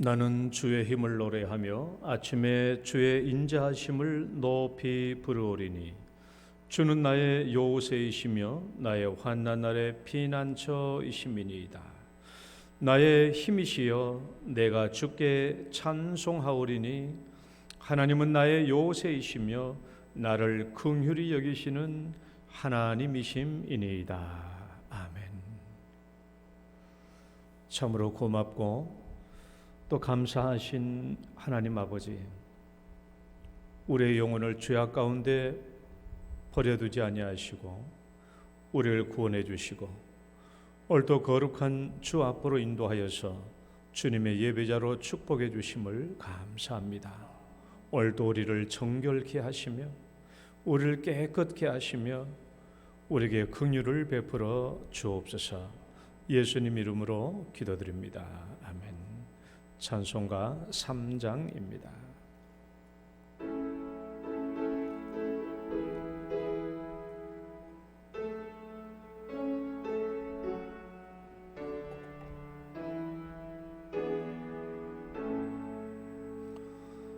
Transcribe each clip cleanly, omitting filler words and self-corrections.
나는 주의 힘을 노래하며 아침에 주의 인자하심을 높이 부르오리니 주는 나의 요새이시며 나의 환난 날의 피난처이심이니이다. 나의 힘이시여 내가 주께 찬송하오리니 하나님은 나의 요새이시며 나를 긍휼히 여기시는 하나님이심이니이다. 아멘. 참으로 고맙고 또 감사하신 하나님 아버지, 우리의 영혼을 죄악 가운데 버려두지 아니하시고 우리를 구원해 주시고 오늘도 거룩한 주 앞으로 인도하여서 주님의 예배자로 축복해 주심을 감사합니다. 오늘도 우리를 정결케 하시며 우리를 깨끗게 하시며 우리에게 긍휼을 베풀어 주옵소서. 예수님 이름으로 기도드립니다. 아멘. 찬송가 3장입니다.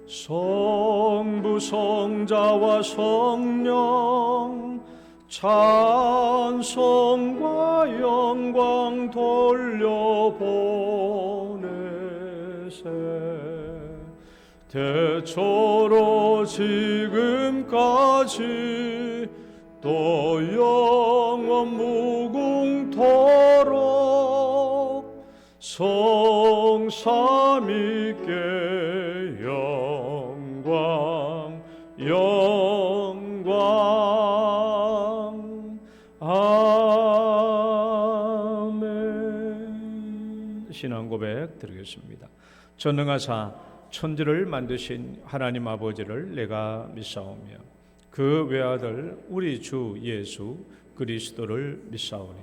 성부 성자와 성령 찬송과 영광 돌려보내세. 대초로 지금까지 또 영원 무궁토록 성삼위께 영광 아멘. 신앙 고백 드리겠습니다. 전능하사 천지를 만드신 하나님 아버지를 내가 믿사오며 그 외아들 우리 주 예수 그리스도를 믿사오니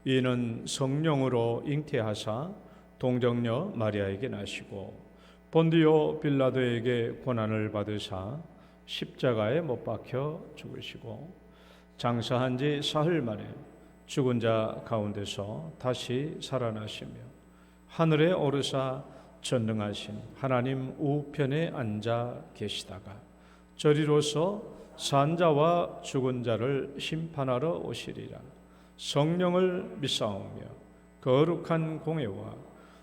이는 성령으로 잉태하사 동정녀 마리아에게 나시고 본디오 빌라도에게 고난을 받으사 십자가에 못 박혀 죽으시고 장사한 지 사흘 만에 죽은 자 가운데서 다시 살아나시며 하늘에 오르사 전능하신 하나님 우편에 앉아 계시다가 저리로서 산자와 죽은 자를 심판하러 오시리라. 성령을 믿사오며 거룩한 공회와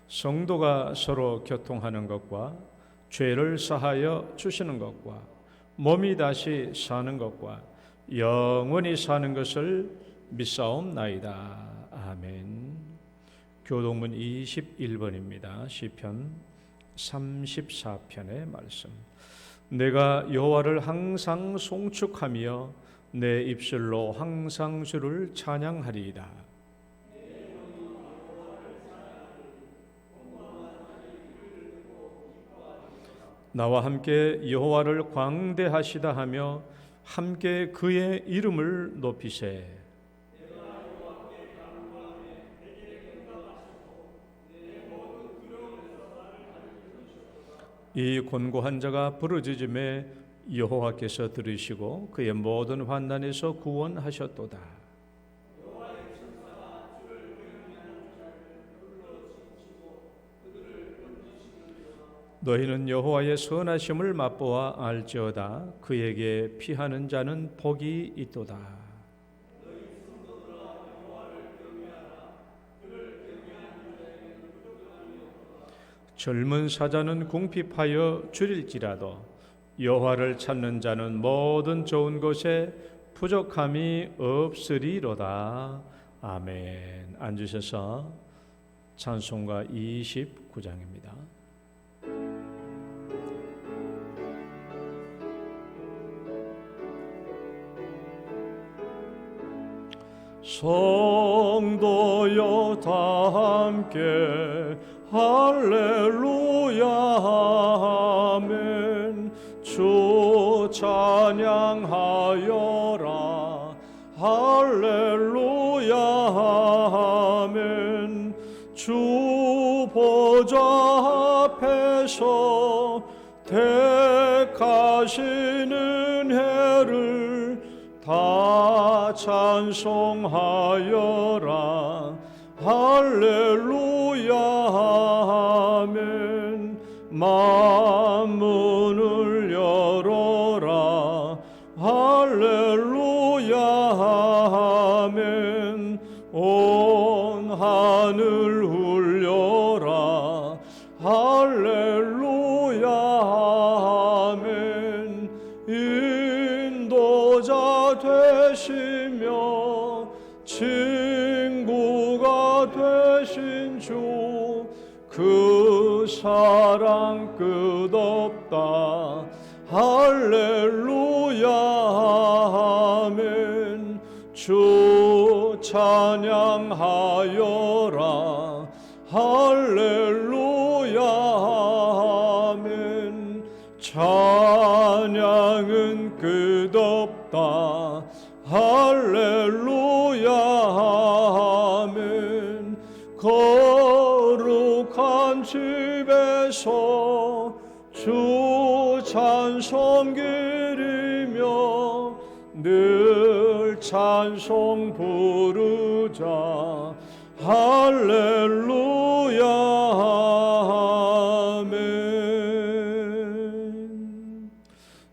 성도가 서로 교통하는 것과 죄를 사하여 주시는 것과 몸이 다시 사는 것과 영원히 사는 것을 믿사옵나이다. 아멘. 교동문 21번입니다. 시편 34편의 말씀. 내가 여호와를 항상 송축하며 내 입술로 항상 주를 찬양하리이다. 나와 함께 여호와를 광대하시다 하며 함께 그의 이름을 높이세. 이 곤고한 자가 부르짖음에 여호와께서 들으시고 그의 모든 환난에서 구원하셨도다. 너희는 여호와의 선하심을 맛보아 알지어다. 그에게 피하는 자는 복이 있도다. 젊은 사자는 궁핍하여 줄일지라도 여호와를 찾는 자는 모든 좋은 것에 부족함이 없으리로다. 아멘. 앉으셔서 찬송가 29장입니다. 성도여 다 함께 할렐루야 아멘. 주 찬양하여라 할렐루야 아멘. 주 보좌 앞에서 택하시는 해를 다 찬송하여라 할렐루야 아멘. 만문을 열어라. 할렐루야 아멘. 온 하늘 울려라. 할렐루야 아멘. 인도자 되시며 친구가 되신 주, 그 사랑 끝없다. 할렐루야 아멘. 주 찬양하여라. 할렐루야 아멘. 찬양은 끝없다. 할렐루야 아멘. 거룩한 집에서 주 찬송 기리며 늘 찬송 부르자. 할렐루야 아멘.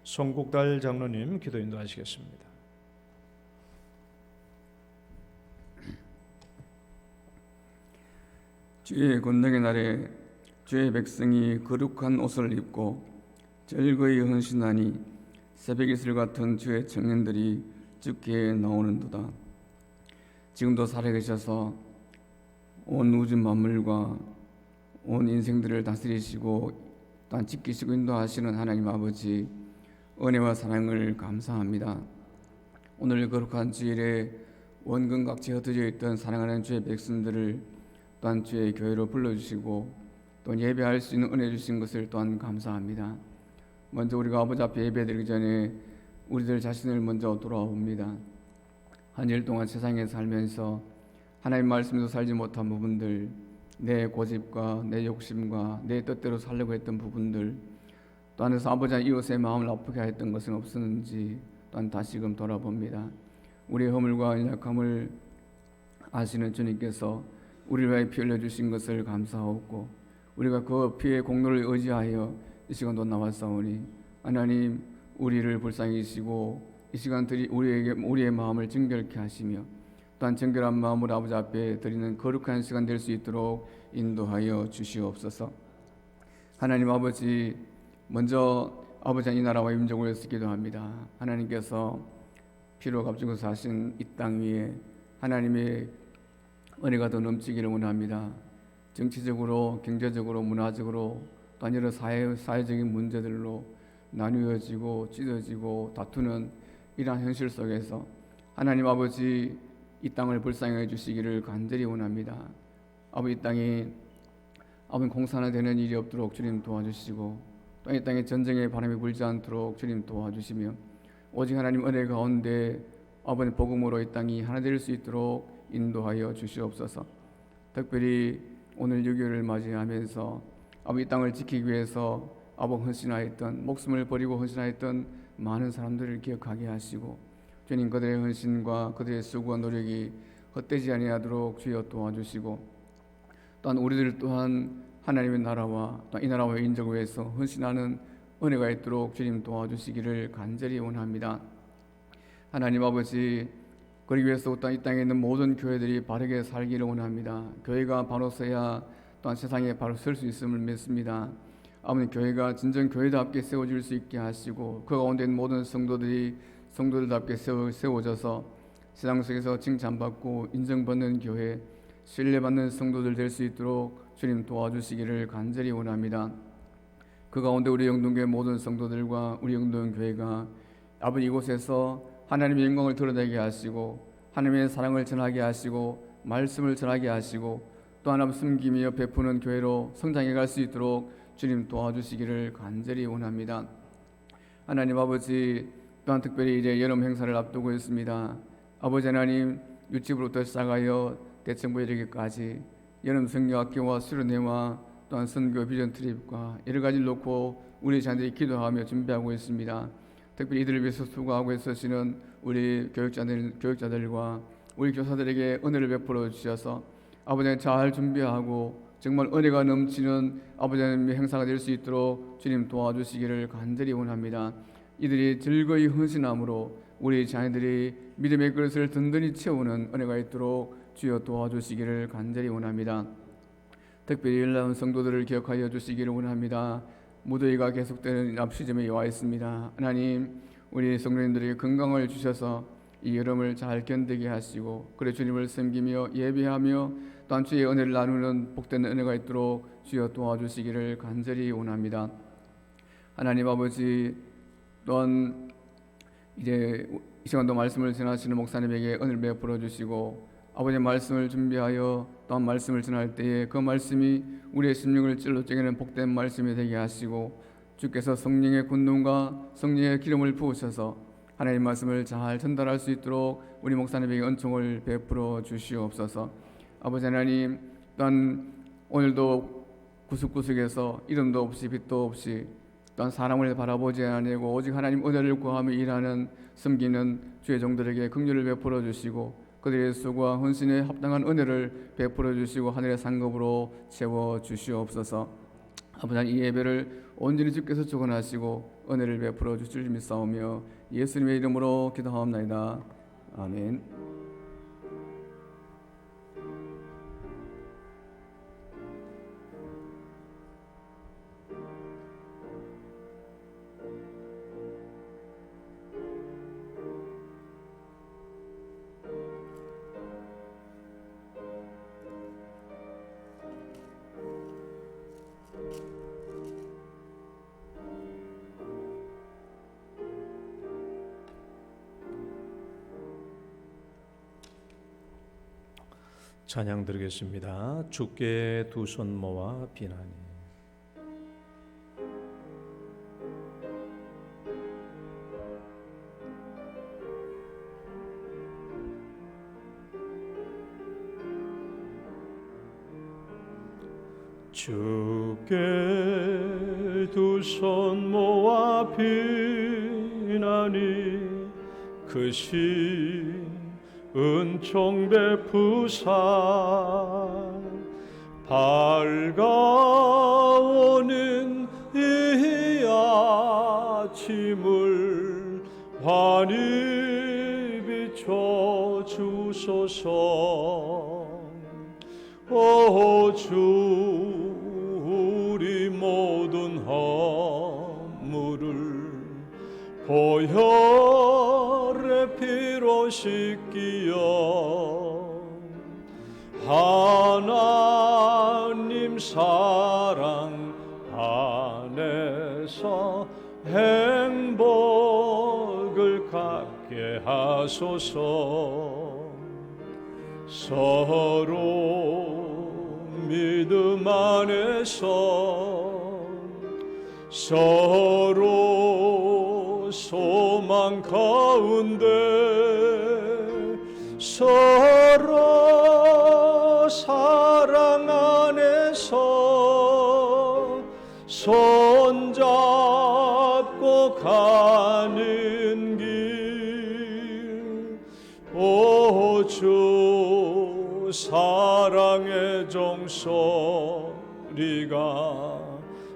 송국달 장로님 기도 인도하시겠습니다. 주의 권능의 날에 주의 백성이 거룩한 옷을 입고 즐거이 헌신하니 새벽 이슬 같은 주의 청년들이 주께 나오는도다. 지금도 살아계셔서 온 우주 만물과 온 인생들을 다스리시고 또한 지키시고 인도하시는 하나님 아버지, 은혜와 사랑을 감사합니다. 오늘 거룩한 주일에 원근 각지에 흩어져 있던 사랑하는 주의 백성들을 또한 주의 교회로 불러주시고 또 예배할 수 있는 은혜 주신 것을 또한 감사합니다. 먼저 우리가 아버지 앞에 예배드리기 전에 우리들 자신을 먼저 돌아옵니다. 한 일 동안 세상에 살면서 하나님 말씀에서 살지 못한 부분들, 내 고집과 내 욕심과 내 뜻대로 살려고 했던 부분들, 또 안에서 아버지와 이웃의 마음을 아프게 했던 것은 없었는지 또한 다시금 돌아봅니다. 우리의 허물과 약함을 아시는 주님께서 우리를 위하여 피 흘려주신 것을 감사하고, 우리가 그 피의 공로를 의지하여 이 시간도 나왔사오니 하나님, 우리를 불쌍히 여기시고 이 시간들이 우리의 마음을 정결케 하시며 또한 정결한 마음으로 아버지 앞에 드리는 거룩한 시간 될 수 있도록 인도하여 주시옵소서. 하나님 아버지, 먼저 아버지 이 나라와 임종을 위해서 기도합니다. 하나님께서 피로 값주고 사신 이 땅 위에 하나님의 은혜가 더 넘치기를 원합니다. 정치적으로, 경제적으로, 문화적으로 또한 여러 사회적인 문제들로 나뉘어지고 찢어지고 다투는 이러한 현실 속에서 하나님 아버지, 이 땅을 불쌍히 해주시기를 간절히 원합니다. 아버지, 이 땅이 아버지 공산화되는 일이 없도록 주님 도와주시고 또 이 땅에 전쟁의 바람이 불지 않도록 주님 도와주시며 오직 하나님 은혜 가운데 아버지 복음으로 이 땅이 하나 될 수 있도록 인도하여 주시옵소서. 특별히 오늘 6.25를 맞이하면서 아버지 이 땅을 지키기 위해서 아버지 헌신하였던, 목숨을 버리고 헌신하였던 많은 사람들을 기억하게 하시고 주님, 그들의 헌신과 그들의 수고와 노력이 헛되지 아니하도록 주여 도와주시고 또한 우리들 또한 하나님의 나라와 또 이 나라와 인족을 위해서 헌신하는 은혜가 있도록 주님 도와주시기를 간절히 원합니다. 하나님 아버지, 그러기 위해서 또한 이 땅에 있는 모든 교회들이 바르게 살기를 원합니다. 교회가 바로 서야 또한 세상에 바로 설 수 있음을 믿습니다. 아버지, 교회가 진정 교회답게 세워질 수 있게 하시고 그 가운데 있는 모든 성도들이 성도들답게 세워져서 세상 속에서 칭찬받고 인정받는 교회, 신뢰받는 성도들 될 수 있도록 주님 도와주시기를 간절히 원합니다. 그 가운데 우리 영동교회 모든 성도들과 우리 영동교회가 아버지 이곳에서 하나님의 영광을 드러내게 하시고 하나님의 사랑을 전하게 하시고 말씀을 전하게 하시고 또 하나 숨기며 베푸는 교회로 성장해 갈 수 있도록 주님 도와주시기를 간절히 원합니다. 하나님 아버지, 또한 특별히 이제 여름 행사를 앞두고 있습니다. 아버지 하나님, 유치부부터 시작하여 대청부에 이르기까지 여름 성경학교와 수련회와 또한 선교 비전 트립과 여러 가지를 놓고 우리 자녀들이 기도하며 준비하고 있습니다. 특별히 이들을 위해서 수고하고 있으시는 우리 교육자들과 우리 교사들에게 은혜를 베풀어 주셔서 아버지 잘 준비하고 정말 은혜가 넘치는 아버지 하나님의 행사가 될 수 있도록 주님 도와주시기를 간절히 원합니다. 이들이 즐거이 헌신함으로 우리 자녀들이 믿음의 그릇을 든든히 채우는 은혜가 있도록 주여 도와주시기를 간절히 원합니다. 특별히 일남 성도들을 기억하여 주시기를 원합니다. 무더위가 계속되는 앞시점에 와 있습니다. 하나님, 우리 성도님들에게 건강을 주셔서 이 여름을 잘 견디게 하시고 그래 주님을 섬기며 예배하며 또한 주의 은혜를 나누는 복된 은혜가 있도록 주여 도와주시기를 간절히 원합니다. 하나님 아버지, 또한 이제 이 시간도 말씀을 전하시는 목사님에게 은혜를 베풀어 주시고 아버지의 말씀을 준비하여 또한 말씀을 전할 때에 그 말씀이 우리의 심령을 찔러 쪼개는 복된 말씀이 되게 하시고 주께서 성령의 군능과 성령의 기름을 부으셔서 하나님의 말씀을 잘 전달할 수 있도록 우리 목사님에게 은총을 베풀어 주시옵소서. 아버지 하나님, 또한 오늘도 구석구석에서 이름도 없이 빛도 없이 또한 사람을 바라보지 아니하고 오직 하나님 은혜를 구하며 일하는 섬기는 주의 종들에게 긍휼을 베풀어 주시고 그들의 수고와 헌신에 합당한 은혜를 베풀어 주시고 하늘의 상급으로 채워 주시옵소서. 아버지 하나님, 이 예배를 온전히 주께서 주관하시고 은혜를 베풀어 주실 줄 믿사오며 예수님의 이름으로 기도하옵나이다. 아멘. 찬양 드리겠습니다. 주께 두 손 모아 비나니. 주께 두 손 모아 비나니 그 신 은총 베푸사 밝아오는 이 아침을 환히 비춰 주소서. 오 주, 우리 모든 허물을 보혈의 피로 씻기어 하나님 사랑 안에서 행복을 갖게 하소서. 서로 믿음 안에서 서로 소망 가운데 서로 사랑 안에서 손잡고 가는 길. 오 주, 사랑의 종소리가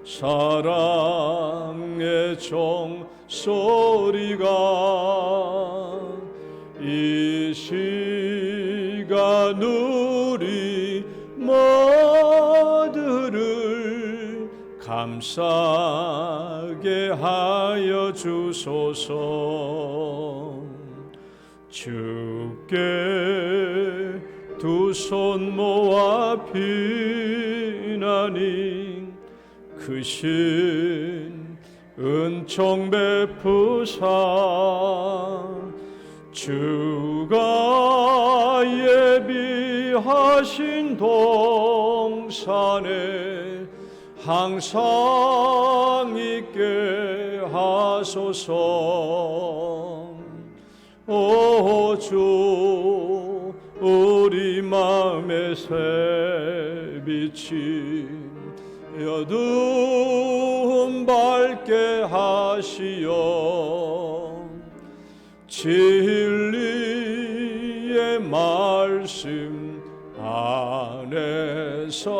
사랑의 종소리가 이 시간 우리 모두를 감싸게 하여 주소서. 주께 두 손 모아 비나니 그 신 은총 베푸사 주가 예비하신 동산에 항상 있게 하소서. 오 주, 우리 마음의 새빛이 어두움 밝게 하시어 진리의 말씀 안에서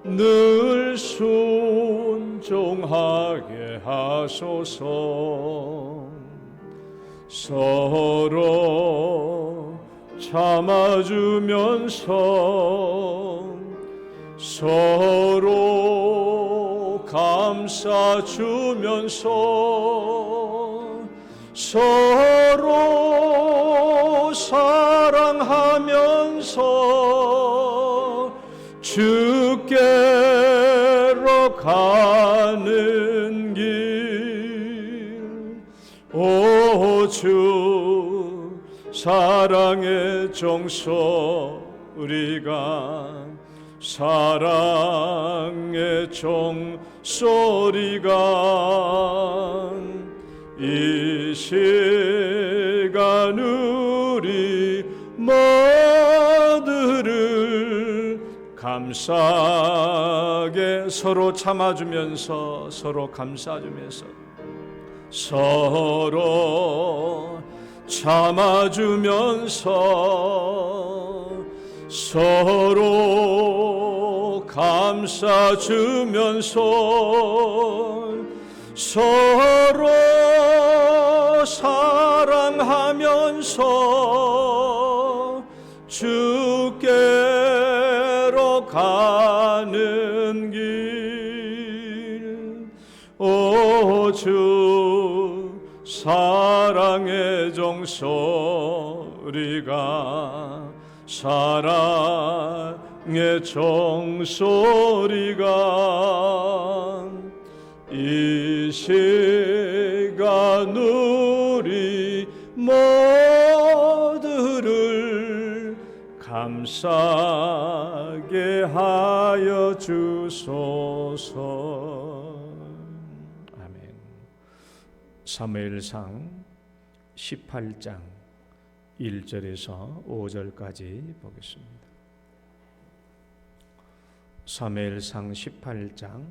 늘 순종하게 하소서. 서로 참아주면서 서로 감싸주면서 서로 사랑하면서 주께로 가는 길. 오 주 사랑의 종소리가 사랑의 종소리가 이 시간 우리 모두를 감싸게 서로 참아주면서 서로 감싸주면서 서로 참아주면서 서로 감싸주면서 서로 사랑하면서 주께로 가는 길. 오 주 사랑의 종소리가 사랑의 종소리가 이 시간 우리 모두를 감싸게 하여 주소서. 아멘. 사무엘상 18장 1절에서 5절까지 보겠습니다. 사무엘상 18장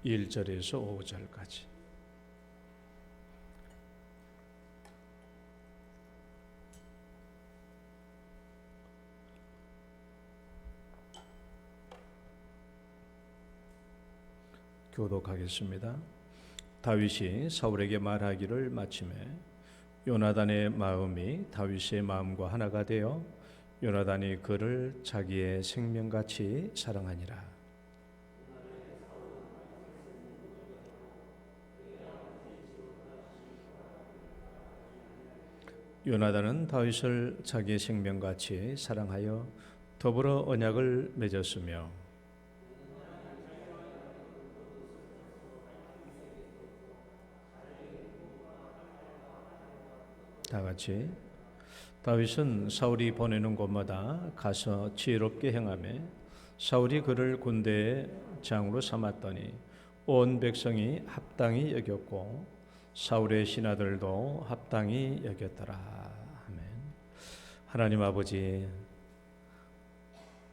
1절에서 5절까지. 교독하겠습니다. 다윗이 사울에게 말하기를 마치매 요나단의 마음이 다윗의 마음과 하나가 되어 요나단이 그를 자기의 생명같이 사랑하니라. 요나단은 다윗을 자기의 생명같이 사랑하여 더불어 언약을 맺었으며 다 같이 다윗은 사울이 보내는 곳마다 가서 지혜롭게 행하며 사울이 그를 군대의 장으로 삼았더니 온 백성이 합당히 여겼고 사울의 신하들도 합당히 여겼더라. 아멘. 하나님 아버지,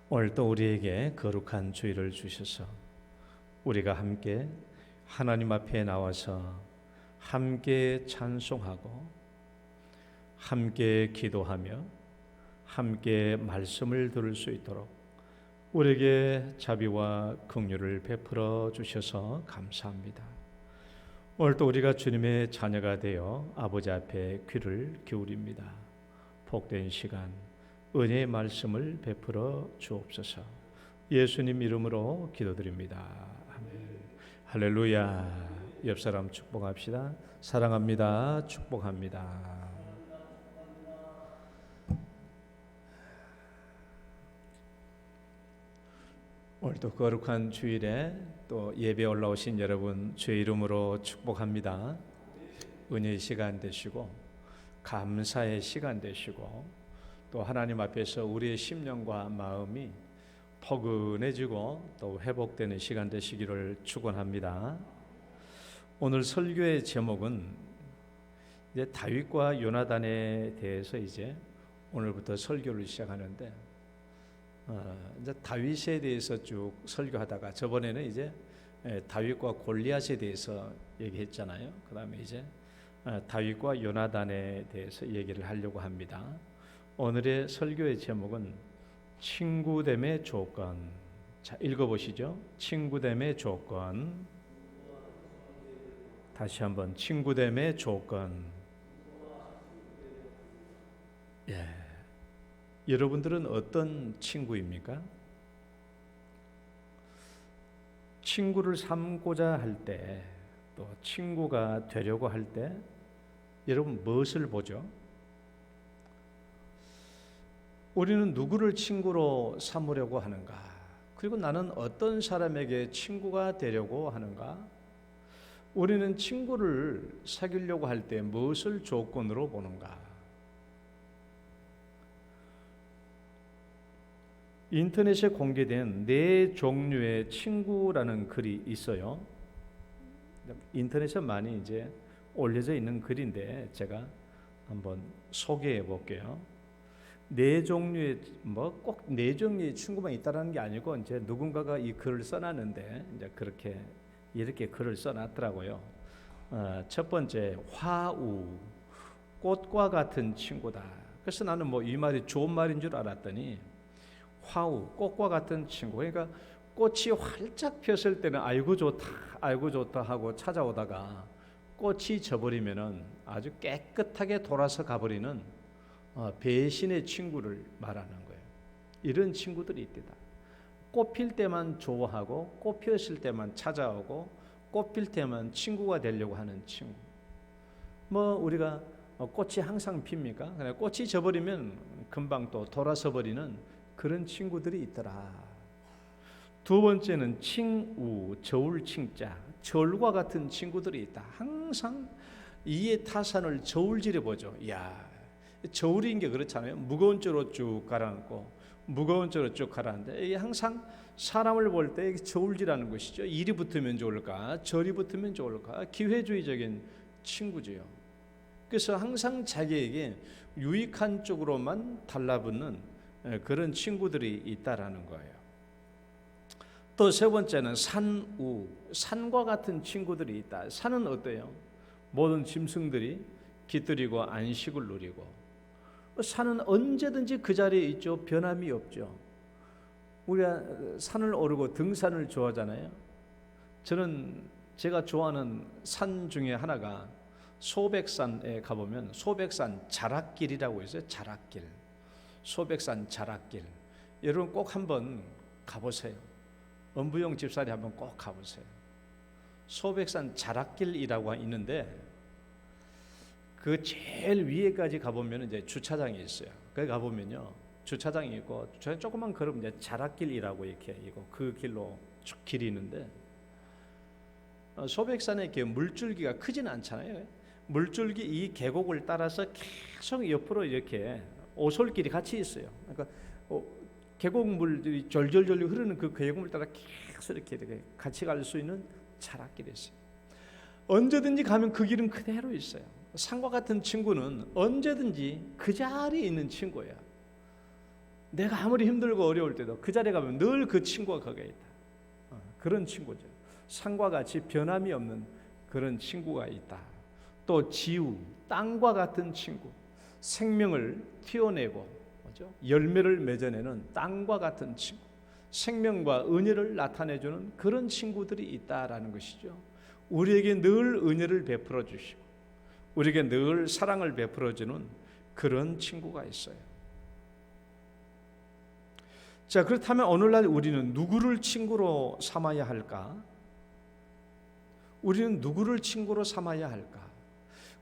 오늘 또 우리에게 거룩한 주일을 주셔서 우리가 함께 하나님 앞에 나와서 함께 찬송하고 함께 기도하며 함께 말씀을 들을 수 있도록 우리에게 자비와 긍휼을 베풀어 주셔서 감사합니다. 오늘도 우리가 주님의 자녀가 되어 아버지 앞에 귀를 기울입니다. 복된 시간 은혜의 말씀을 베풀어 주옵소서. 예수님 이름으로 기도드립니다. 아멘. 할렐루야. 옆 사람 축복합시다. 사랑합니다. 축복합니다. 오늘도 거룩한 주일에 또 예배 올라오신 여러분 주의 이름으로 축복합니다. 은혜의 시간 되시고 감사의 시간 되시고 또 하나님 앞에서 우리의 심령과 마음이 포근해지고 또 회복되는 시간 되시기를 축원합니다. 오늘 설교의 제목은 이제 다윗과 요나단에 대해서 이제 오늘부터 설교를 시작하는데 이제 다윗에 대해서 쭉 설교하다가 저번에는 이제 다윗과 골리앗에 대해서 얘기했잖아요. 그다음에 이제 다윗과 요나단에 대해서 얘기를 하려고 합니다. 오늘의 설교의 제목은 친구됨의 조건. 자, 읽어보시죠. 친구됨의 조건. 다시 한번 친구됨의 조건. 예. 여러분들은 어떤 친구입니까? 친구를 삼고자 할 때, 또 친구가 되려고 할 때 여러분 무엇을 보죠? 우리는 누구를 친구로 삼으려고 하는가? 그리고 나는 어떤 사람에게 친구가 되려고 하는가? 우리는 친구를 사귀려고 할 때 무엇을 조건으로 보는가? 인터넷에 공개된 4종류의 친구라는 글이 있어요. 인터넷에 많이 이제 올려져 있는 글인데 제가 한번 소개해 볼게요. 4종류의 꼭 4종류의 친구만 있다라는 게 아니고 이제 누군가가 이 글을 써놨는데 이제 이렇게 글을 써놨더라고요. 첫 번째, 화우, 꽃과 같은 친구다. 그래서 나는 이 말이 좋은 말인 줄 알았더니 화우, 꽃과 같은 친구. 그러니까 꽃이 활짝 폈을 때는 아이고 좋다 하고 찾아오다가 꽃이 져버리면은 아주 깨끗하게 돌아서 가버리는 배신의 친구를 말하는 거예요. 이런 친구들이 있다. 꽃 필 때만 좋아하고 꽃 피었을 때만 찾아오고 꽃 필 때만 친구가 되려고 하는 친구. 우리가 꽃이 항상 핍니까? 그냥 꽃이 져버리면 금방 또 돌아서 버리는 그런 친구들이 있더라. 두 번째는 칭우, 저울 칭자, 절과 같은 친구들이 있다. 항상 이에 타산을 저울질해 보죠. 야, 저울인 게 그렇잖아요. 무거운 쪽으로 쭉 가라앉고 무거운 쪽으로 쭉 가라앉는데 이게 항상 사람을 볼 때 저울질하는 것이죠. 일이 붙으면 좋을까, 절이 붙으면 좋을까, 기회주의적인 친구지요. 그래서 항상 자기에게 유익한 쪽으로만 달라붙는 그런 친구들이 있다라는 거예요. 또 세 번째는 산우, 산과 같은 친구들이 있다. 산은 어때요? 모든 짐승들이 깃들이고 안식을 누리고, 산은 언제든지 그 자리에 있죠. 변함이 없죠. 우리가 산을 오르고 등산을 좋아하잖아요. 저는 제가 좋아하는 산 중에 하나가 소백산에 가보면 소백산 자락길이라고 있어요. 자락길. 소백산 자락길. 여러분 꼭 한번 가보세요. 엄부영 집사리 한번 꼭 가보세요. 소백산 자락길이라고 있는데 그 제일 위에까지 가보면 이제 주차장이 있어요. 거기 가보면요, 주차장이 있고 주차장 조금만 걸으면 이제 자락길이라고 이렇게 있고 그 길로 쭉 길이 있는데 소백산에 이렇게 물줄기가 크지는 않잖아요. 물줄기 이 계곡을 따라서 계속 옆으로 이렇게 오솔길이 같이 있어요. 그러니까 계곡물들이 졸졸졸 흐르는 그 계곡물 따라 계속 이렇게 같이 갈 수 있는 자락길이 있어요. 언제든지 가면 그 길은 그대로 있어요. 산과 같은 친구는 언제든지 그 자리에 있는 친구야. 내가 아무리 힘들고 어려울 때도 그 자리에 가면 늘 그 친구가 거기에 있다. 그런 친구죠. 산과 같이 변함이 없는 그런 친구가 있다. 또 지우, 땅과 같은 친구. 생명을 튀어내고 열매를 맺어내는 땅과 같은 친구, 생명과 은혜를 나타내주는 그런 친구들이 있다라는 것이죠. 우리에게 늘 은혜를 베풀어 주시고 우리에게 늘 사랑을 베풀어 주는 그런 친구가 있어요. 자, 그렇다면 오늘날 우리는 누구를 친구로 삼아야 할까? 우리는 누구를 친구로 삼아야 할까?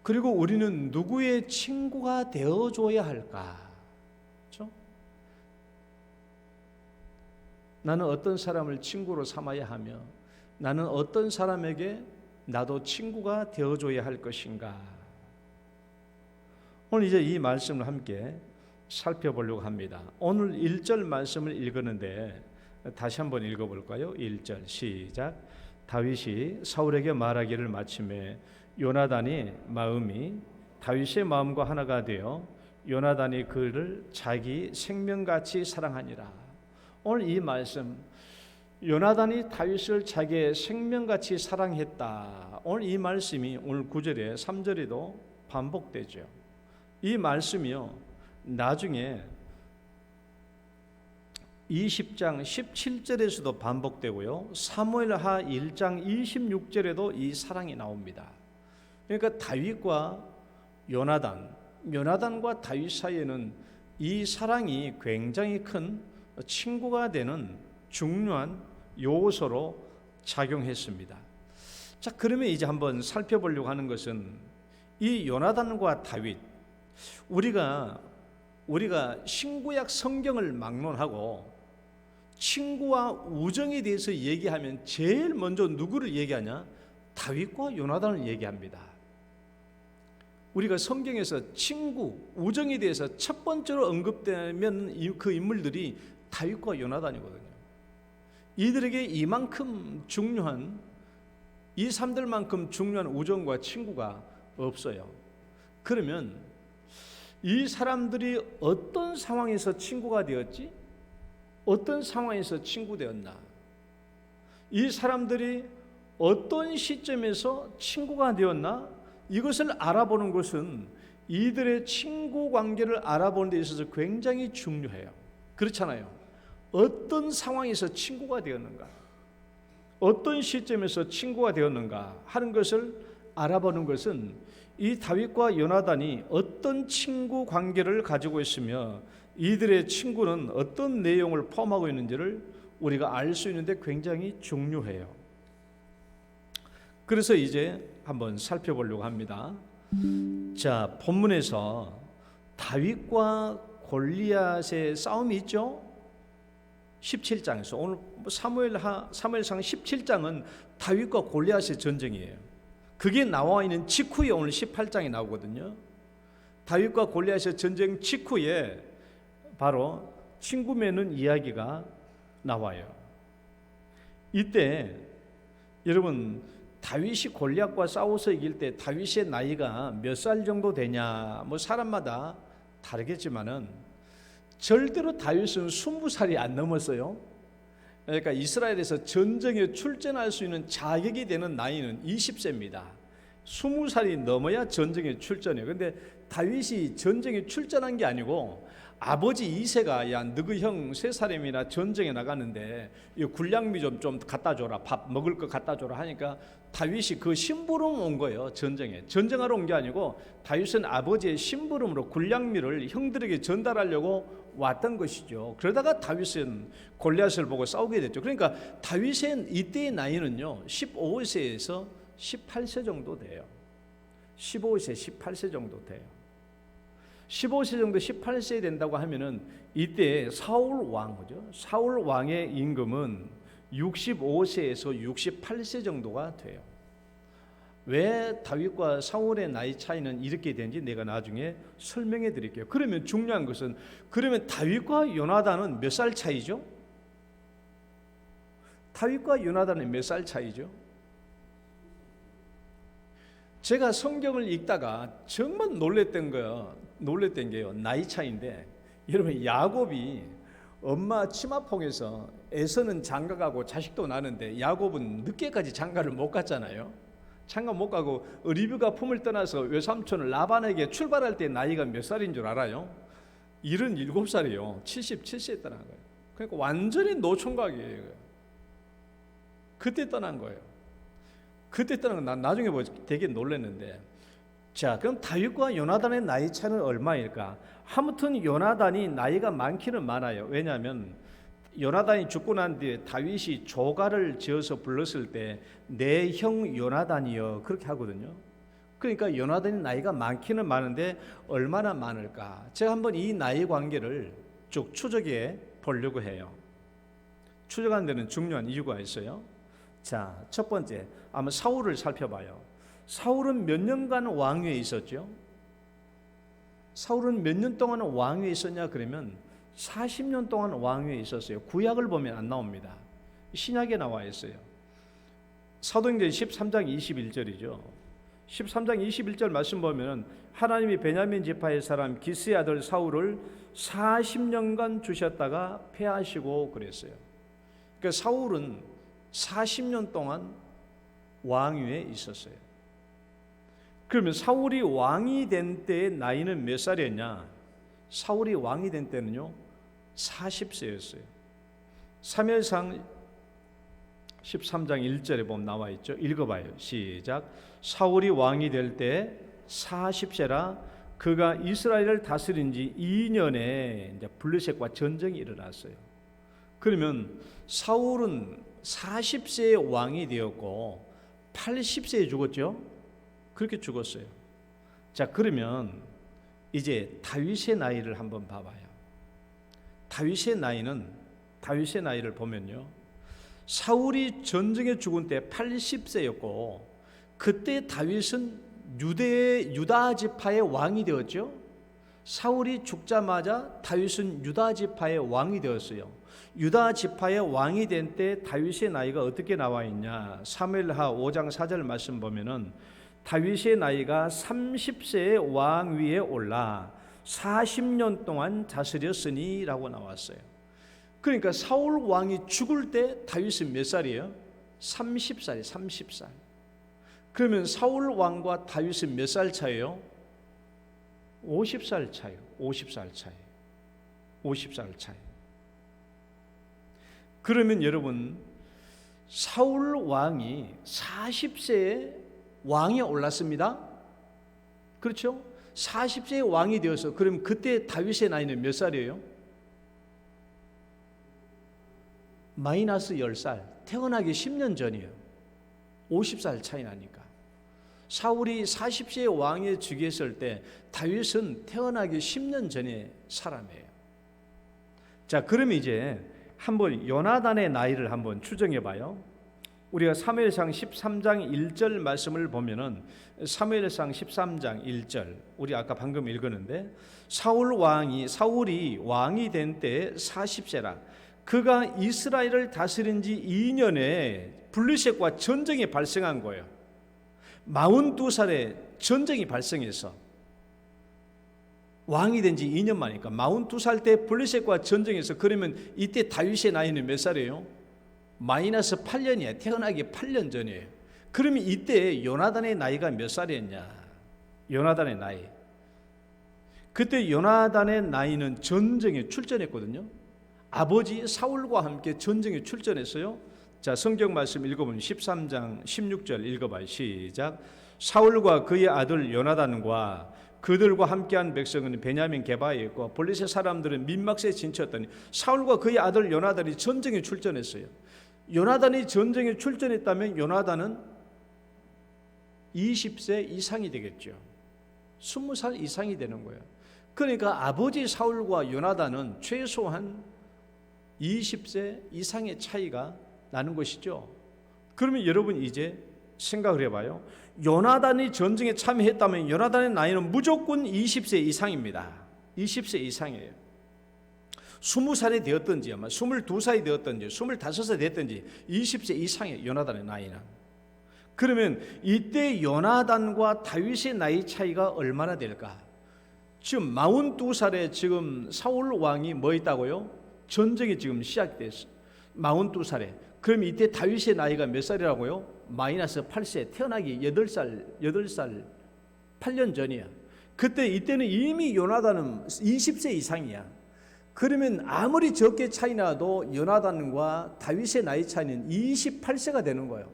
그리고 우리는 누구의 친구가 되어줘야 할까? 그렇죠? 나는 어떤 사람을 친구로 삼아야 하며 나는 어떤 사람에게 나도 친구가 되어줘야 할 것인가? 오늘 이제 이 말씀을 함께 살펴보려고 합니다. 오늘 1절 말씀을 읽었는데 다시 한번 읽어볼까요? 1절 시작. 다윗이 사울에게 말하기를 마침에 요나단이 마음이 다윗의 마음과 하나가 되어 요나단이 그를 자기 생명같이 사랑하니라. 오늘 이 말씀, 요나단이 다윗을 자기의 생명같이 사랑했다. 오늘 이 말씀이 오늘 9절에 3절에도 반복되죠. 이 말씀이요, 나중에 20장 17절에서도 반복되고요. 사무엘하 1장 26절에도 이 사랑이 나옵니다. 그러니까 다윗과 요나단과 다윗 사이에는 이 사랑이 굉장히 큰 친구가 되는 중요한 요소로 작용했습니다. 자, 그러면 이제 한번 살펴보려고 하는 것은 이 요나단과 다윗, 우리가 신구약 성경을 막론하고 친구와 우정에 대해서 얘기하면 제일 먼저 누구를 얘기하냐? 다윗과 요나단을 얘기합니다. 우리가 성경에서 친구, 우정에 대해서 첫 번째로 언급되면 그 인물들이 다윗과 요나단이거든요. 이들에게 이만큼 중요한, 이 사람들만큼 중요한 우정과 친구가 없어요. 그러면 이 사람들이 어떤 상황에서 친구가 되었지? 어떤 상황에서 친구 되었나? 이 사람들이 어떤 시점에서 친구가 되었나? 이것을 알아보는 것은 이들의 친구 관계를 알아보는 데 있어서 굉장히 중요해요. 그렇잖아요. 어떤 상황에서 친구가 되었는가? 어떤 시점에서 친구가 되었는가 하는 것을 알아보는 것은 이 다윗과 요나단이 어떤 친구 관계를 가지고 있으며 이들의 친구는 어떤 내용을 포함하고 있는지를 우리가 알 수 있는데 굉장히 중요해요. 그래서 이제 한번 살펴보려고 합니다. 자, 본문에서 다윗과 골리앗의 싸움이 있죠. 17장에서 오늘 사무엘상 17장은 다윗과 골리앗의 전쟁이에요. 그게 나와 있는 직후에 오늘 18장이 나오거든요. 다윗과 골리앗의 전쟁 직후에 바로 친구 맺는 이야기가 나와요. 이때 여러분, 다윗이 골리앗과 싸워서 이길 때 다윗의 나이가 몇 살 정도 되냐, 뭐 사람마다 다르겠지만은 절대로 다윗은 20살이 안 넘었어요. 그러니까 이스라엘에서 전쟁에 출전할 수 있는 자격이 되는 나이는 20세입니다. 20살이 넘어야 전쟁에 출전해요. 그런데 다윗이 전쟁에 출전한 게 아니고 아버지 이새가 야 너희 형 3사람이나 전쟁에 나가는데 이 군량미 좀 갖다 줘라, 밥 먹을 거 갖다 줘라 하니까 다윗이 그 심부름 온 거예요. 전쟁하러 온 게 아니고 다윗은 아버지의 심부름으로 군량미를 형들에게 전달하려고 왔던 것이죠. 그러다가 다윗은 골리앗을 보고 싸우게 됐죠. 그러니까 다윗의 이때의 나이는요 15세에서 18세 정도 돼요. 15세, 18세 정도 돼요. 15세 정도 18세 된다고 하면은 이때 사울 왕의 임금은 65세에서 68세 정도가 돼요. 왜 다윗과 사울의 나이 차이는 이렇게 되는지 내가 나중에 설명해 드릴게요. 그러면 중요한 것은 그러면 다윗과 요나단은 몇 살 차이죠? 다윗과 요나단은 몇 살 차이죠? 제가 성경을 읽다가 정말 놀랬던 게요. 나이 차이인데 여러분 야곱이 엄마 치마폭에서 에서는 장가가고 자식도 나는데 야곱은 늦게까지 장가를 못 갔잖아요. 장가 못 가고 리브가 품을 떠나서 외삼촌 라반에게 출발할 때 나이가 몇 살인 줄 알아요? 77살이에요. 77세에 떠난 거예요. 그러니까 완전히 노총각이에요. 그때 떠난 거예요. 그때 떠난 건 난 나중에 되게 놀랐는데, 자, 그럼 다윗과 요나단의 나이 차는 얼마일까? 아무튼 요나단이 나이가 많기는 많아요. 왜냐하면 요나단이 죽고 난 뒤에 다윗이 조가를 지어서 불렀을 때 내 형 요나단이여 그렇게 하거든요. 그러니까 요나단이 나이가 많기는 많은데 얼마나 많을까? 제가 한번 이 나이 관계를 쭉 추적해 보려고 해요. 추적하는 데는 중요한 이유가 있어요. 자, 첫 번째, 한번 사울을 살펴봐요. 사울은 몇 년간 왕위에 있었죠? 사울은 몇 년 동안 왕위에 있었냐 그러면 40년 동안 왕위에 있었어요. 구약을 보면 안 나옵니다. 신약에 나와 있어요. 사도행전 13장 21절이죠. 13장 21절 말씀 보면 하나님이 베냐민 지파의 사람 기스의 아들 사울을 40년간 주셨다가 패하시고 그랬어요. 그러니까 사울은 40년 동안 왕위에 있었어요. 그러면 사울이 왕이 된 때의 나이는 몇 살이었냐? 사울이 왕이 된 때는요 40세였어요. 사무엘상 13장 1절에 보면 나와 있죠. 읽어봐요. 시작. 사울이 왕이 될 때 40세라 그가 이스라엘을 다스린 지 2년에 이제 블레셋과 전쟁이 일어났어요. 그러면 사울은 40세에 왕이 되었고 80세에 죽었죠. 그렇게 죽었어요. 자, 그러면 이제 다윗의 나이를 한번 봐봐요. 다윗의 나이를 보면요, 사울이 전쟁에 죽은 때 80세였고 그때 다윗은 유다 지파의 왕이 되었죠. 사울이 죽자마자 다윗은 유다 지파의 왕이 되었어요. 유다 지파의 왕이 된 때 다윗의 나이가 어떻게 나와 있냐? 사무엘하 5장 4절 말씀 보면은 다윗의 나이가 30세의 왕 위에 올라 40년 동안 다스렸으니 라고 나왔어요. 그러니까 사울 왕이 죽을 때 다윗은 몇 살이에요? 30살이에요. 30살. 그러면 사울 왕과 다윗은 몇 살 차이에요? 50살 차이에요. 50살 차이. 50살 차이. 그러면 여러분, 사울 왕이 40세에 왕에 올랐습니다. 그렇죠? 40세에 왕이 되어서, 그럼 그때 다윗의 나이는 몇 살이에요? 마이너스 10살. 태어나기 10년 전이에요. 50살 차이 나니까. 사울이 40세에 왕에 즉위했을 때 다윗은 태어나기 10년 전의 사람이에요. 자, 그럼 이제 한번 요나단의 나이를 한번 추정해 봐요. 우리가 사무엘상 13장 1절 말씀을 보면은, 사무엘상 13장 1절, 우리 아까 방금 읽었는데, 사울이 왕이 된 때 40세라 그가 이스라엘을 다스린 지 2년에 블레셋과 전쟁이 발생한 거예요. 42살에 전쟁이 발생해서 왕이 된 지 2년 만이니까 42살 때 블레셋과 전쟁에서, 그러면 이때 다윗의 나이는 몇 살이에요? 마이너스 8년이에요. 태어나기 8년 전이에요. 그러면 이때 요나단의 나이가 몇 살이었냐? 요나단의 나이. 그때 요나단의 나이는 전쟁에 출전했거든요. 아버지 사울과 함께 전쟁에 출전했어요. 자, 성경 말씀 읽어보면 13장 16절 읽어봐요. 시작. 사울과 그의 아들 요나단과 그들과 함께한 백성은 베냐민 게바에 있고 블레셋 사람들은 민막새에 진쳤더니 사울과 그의 아들 요나단이 전쟁에 출전했어요. 요나단이 전쟁에 출전했다면 요나단은 20세 이상이 되겠죠. 20살 이상이 되는 거예요. 그러니까 아버지 사울과 요나단은 최소한 20세 이상의 차이가 나는 것이죠. 그러면 여러분 이제 생각을 해봐요. 요나단이 전쟁에 참여했다면 요나단의 나이는 무조건 20세 이상입니다. 20세 이상이에요. 20살이 되었든지 아마 22살이 되었든지 25살이 되었든지 20세 이상이에요. 요나단의 나이는. 그러면 이때 요나단과 다윗의 나이 차이가 얼마나 될까? 지금 42살에 지금 사울 왕이 뭐 있다고요? 전쟁이 지금 시작됐어요. 42살에. 그럼 이때 다윗의 나이가 몇 살이라고요? 마이너스 8세. 태어나기 8살 8년 전이야. 그때 이때는 이미 요나단은 20세 이상이야. 그러면 아무리 적게 차이 나도 요나단과 다윗의 나이 차이는 28세가 되는 거예요.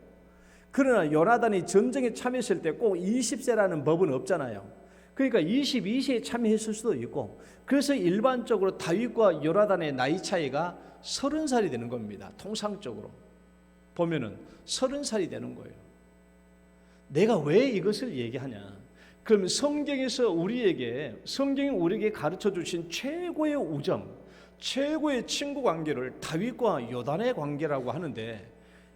그러나 요나단이 전쟁에 참여했을 때 꼭 20세라는 법은 없잖아요. 그러니까 22세에 참여했을 수도 있고, 그래서 일반적으로 다윗과 요나단의 나이 차이가 30살이 되는 겁니다. 통상적으로 보면은 30살이 되는 거예요. 내가 왜 이것을 얘기하냐? 그럼 성경이 우리에게 가르쳐 주신 최고의 우정, 최고의 친구 관계를 다윗과 요단의 관계라고 하는데,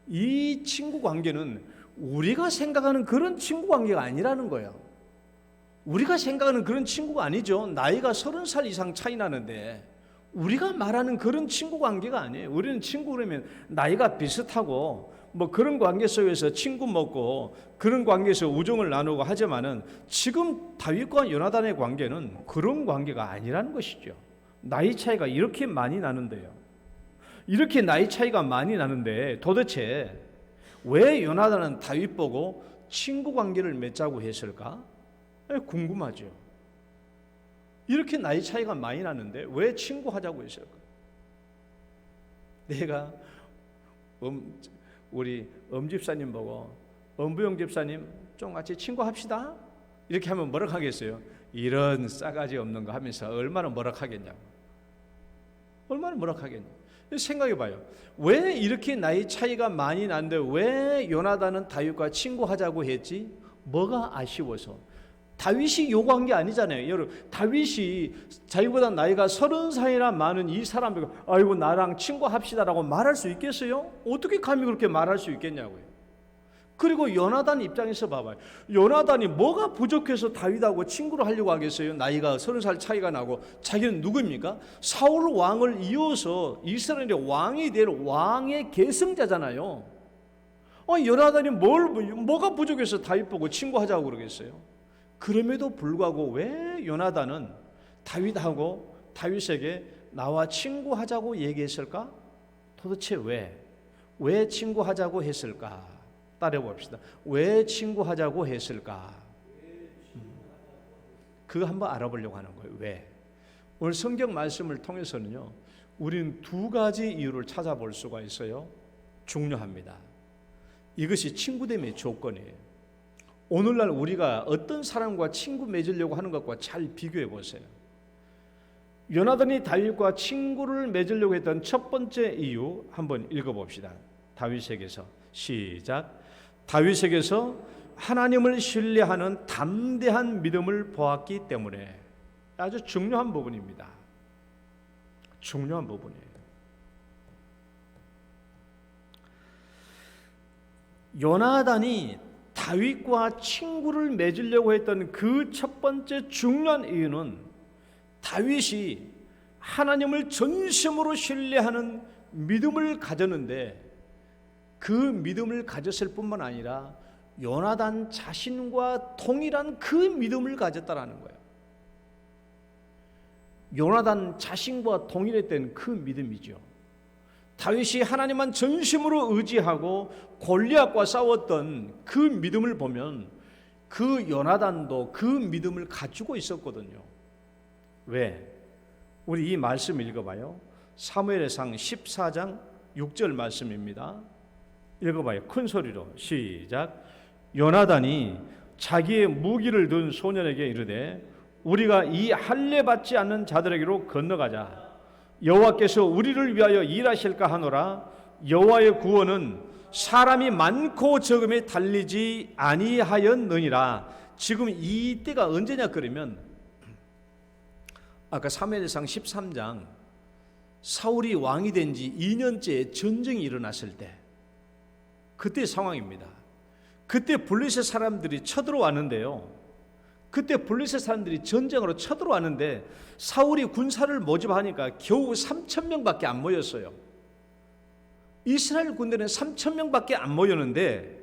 이 친구 관계는 우리가 생각하는 그런 친구 관계가 아니라는 거예요. 우리가 생각하는 그런 친구가 아니죠. 나이가 30살 이상 차이 나는데 우리가 말하는 그런 친구 관계가 아니에요. 우리는 친구 그러면 나이가 비슷하고 뭐 그런 관계 속에서 친구 먹고 그런 관계에서 우정을 나누고 하지만은, 지금 다윗과 요나단의 관계는 그런 관계가 아니라는 것이죠. 나이 차이가 이렇게 많이 나는데요. 이렇게 나이 차이가 많이 나는데 도대체 왜 요나단은 다윗 보고 친구 관계를 맺자고 했을까? 궁금하죠. 이렇게 나이 차이가 많이 나는데 왜 친구하자고 했을까? 내가 우리 집사님 보고 엄부영 집사님 좀 같이 친구합시다 이렇게 하면 뭐라 하겠어요? 이런 싸가지 없는 거 하면서 얼마나 뭐라 하겠냐고. 얼마나 뭐라 하겠냐. 생각해 봐요. 왜 이렇게 나이 차이가 많이 난데 왜 요나단은 다윗과 친구하자고 했지? 뭐가 아쉬워서? 다윗이 요구한 게 아니잖아요. 여러분, 다윗이 자기보다 나이가 30살이나 많은 이 사람들, 아이고 나랑 친구합시다라고 말할 수 있겠어요? 어떻게 감히 그렇게 말할 수 있겠냐고요. 그리고 요나단 입장에서 봐봐요. 요나단이 뭐가 부족해서 다윗하고 친구를 하려고 하겠어요? 나이가 30살 차이가 나고. 자기는 누구입니까? 사울 왕을 이어서 이스라엘의 왕이 될 왕의 계승자잖아요. 요나단이 뭐가 부족해서 다윗 보고 친구하자고 그러겠어요? 그럼에도 불구하고 왜 요나단은 다윗에게 나와 친구하자고 얘기했을까? 도대체 왜 친구하자고 했을까? 따라봅시다. 왜 친구하자고 했을까? 그거 한번 알아보려고 하는 거예요. 왜? 오늘 성경 말씀을 통해서는요, 우리는 두 가지 이유를 찾아볼 수가 있어요. 중요합니다. 이것이 친구됨의 조건이에요. 오늘날 우리가 어떤 사람과 친구 맺으려고 하는 것과 잘 비교해 보세요. 요나단이 다윗과 친구를 맺으려고 했던 첫 번째 이유 한번 읽어봅시다. 다윗에게서 시작. 다윗에게서 하나님을 신뢰하는 담대한 믿음을 보았기 때문에. 아주 중요한 부분입니다. 중요한 부분이에요. 요나단이 다윗과 친구를 맺으려고 했던 그 첫 번째 중요한 이유는 다윗이 하나님을 전심으로 신뢰하는 믿음을 가졌는데, 그 믿음을 가졌을 뿐만 아니라 요나단 자신과 동일한 그 믿음을 가졌다라는 거예요. 요나단 자신과 동일했던 그 믿음이죠. 다윗이 하나님만 전심으로 의지하고 골리앗과 싸웠던 그 믿음을 보면 그 요나단도 그 믿음을 가지고 있었거든요. 왜? 우리 이 말씀 읽어봐요. 사무엘상 14장 6절 말씀입니다. 읽어봐요. 큰 소리로 시작. 요나단이 자기의 무기를 든 소년에게 이르되 우리가 이 할례 받지 않는 자들에게로 건너가자. 여호와께서 우리를 위하여 일하실까 하노라. 여호와의 구원은 사람이 많고 적음에 달리지 아니하였느니라. 지금 이때가 언제냐 그러면 아까 사무엘상 13장 사울이 왕이 된 지 2년째 전쟁이 일어났을 때 그때 상황입니다. 그때 블레셋 사람들이 쳐들어왔는데요. 그때 블레셋 사람들이 전쟁으로 쳐들어왔는데 사울이 군사를 모집하니까 겨우 3,000명밖에 안 모였어요. 이스라엘 군대는 3,000명밖에 안 모였는데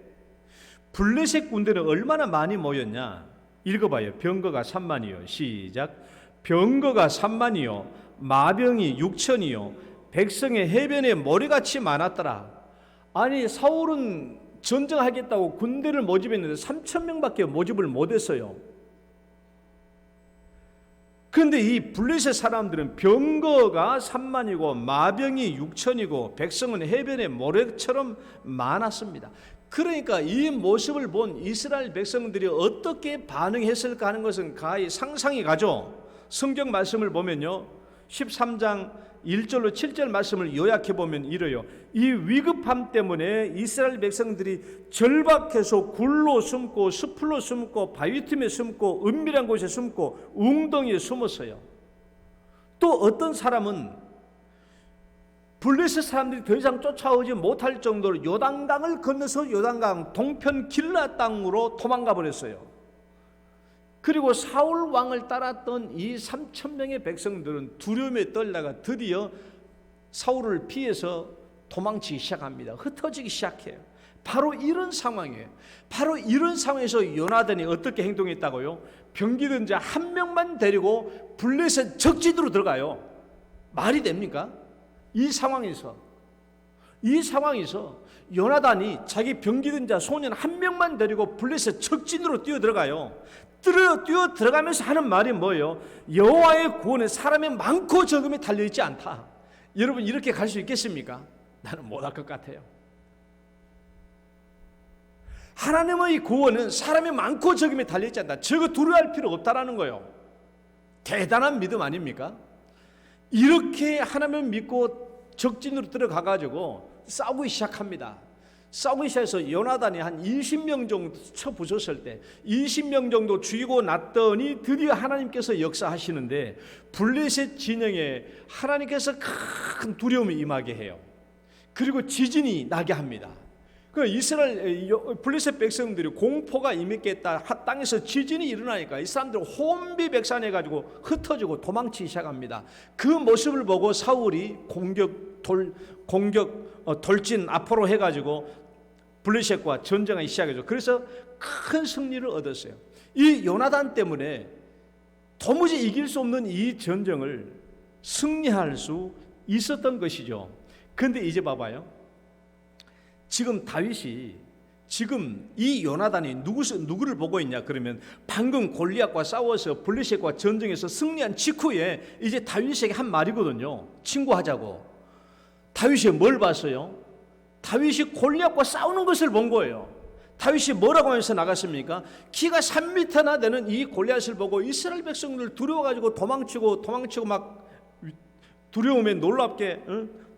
블레셋 군대는 얼마나 많이 모였냐? 읽어봐요. 병거가 3만이요. 시작. 병거가 3만이요 마병이 6천이요 백성의 해변에 모래같이 많았더라. 아니 사울은 전쟁하겠다고 군대를 모집했는데 3,000명밖에 모집을 못했어요. 그런데 이 블레셋 사람들은 병거가 3만이고 마병이 6천이고 백성은 해변에 모래처럼 많았습니다. 그러니까 이 모습을 본 이스라엘 백성들이 어떻게 반응했을까 하는 것은 가히 상상이 가죠. 성경 말씀을 보면요, 13장 1절로 7절 말씀을 요약해 보면 이래요. 이 위급함 때문에 이스라엘 백성들이 절박해서 굴로 숨고 숲으로 숨고 바위 틈에 숨고 은밀한 곳에 숨고 웅덩이에 숨었어요. 또 어떤 사람은 블레셋 사람들이 더 이상 쫓아오지 못할 정도로 요단강을 건너서 요단강 동편 길라 땅으로 도망가 버렸어요. 그리고 사울 왕을 따랐던 이 3,000명의 백성들은 두려움에 떨다가 드디어 사울을 피해서 도망치기 시작합니다. 흩어지기 시작해요. 바로 이런 상황이에요. 바로 이런 상황에서 요나단이 어떻게 행동했다고요? 병기든 자 한 명만 데리고 블레셋 적지도로 들어가요. 말이 됩니까? 이 상황에서 요나단이 자기 병기든 자 소년 한 명만 데리고 블레셋 적진으로 뛰어 들어가요. 뛰어 들어가면서 하는 말이 뭐예요? 여호와의 구원에 사람이 많고 적음이 달려있지 않다. 여러분 이렇게 갈 수 있겠습니까? 나는 못할 것 같아요. 하나님의 구원은 사람이 많고 적음에 달려있지 않다. 저거 두려워할 필요 없다라는 거예요. 대단한 믿음 아닙니까? 이렇게 하나님을 믿고 적진으로 들어가가지고 싸우기 시작합니다. 싸우기 시작해서 요나단이 한 20명 정도 쳐 부쉈을 때 20명 정도 죽이고 났더니 드디어 하나님께서 역사하시는데 블레셋 진영에 하나님께서 큰 두려움이 임하게 해요. 그리고 지진이 나게 합니다. 그 이스라엘 블레셋 백성들이 공포가 임했겠다. 땅에서 지진이 일어나니까 이 사람들 혼비백산해가지고 흩어지고 도망치기 시작합니다. 그 모습을 보고 사울이 돌진 앞으로 해가지고 블레셋과 전쟁을 시작했죠. 그래서 큰 승리를 얻었어요. 이 요나단 때문에 도무지 이길 수 없는 이 전쟁을 승리할 수 있었던 것이죠. 그런데 이제 봐봐요. 지금 다윗이 지금 이 요나단이 누구를 보고 있냐 그러면 방금 골리앗과 싸워서 블레셋과 전쟁에서 승리한 직후에 이제 다윗에게 한 말이거든요. 친구하자고. 다윗이 뭘 봤어요? 다윗이 골리앗과 싸우는 것을 본 거예요. 다윗이 뭐라고 하면서 나갔습니까? 키가 3m나 되는 이 골리앗을 보고 이스라엘 백성들 두려워가지고 도망치고 막 두려움에 놀랍게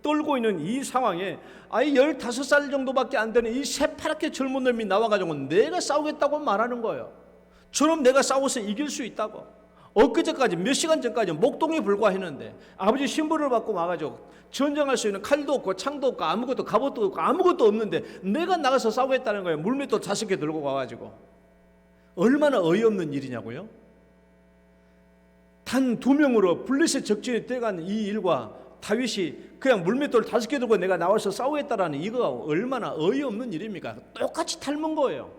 떨고 있는 이 상황에 아이 15살 정도밖에 안 되는 이 새파랗게 젊은 놈이 나와가지고 내가 싸우겠다고 말하는 거예요. 저놈 내가 싸워서 이길 수 있다고. 엊그제까지 몇 시간 전까지 목동에 불과했는데 아버지 신부를 받고 와가지고 전쟁할 수 있는 칼도 없고 창도 없고 아무것도 갑옷도 없고 아무것도 없는데 내가 나가서 싸우겠다는 거예요. 물맷도 5개 들고 와가지고. 얼마나 어이없는 일이냐고요. 단 2명으로 블레셋 적진에 들어간 이 일과 다윗이 그냥 물맷돌 5개 들고 내가 나와서 싸우겠다라는 이거가 얼마나 어이없는 일입니까? 똑같이 닮은 거예요.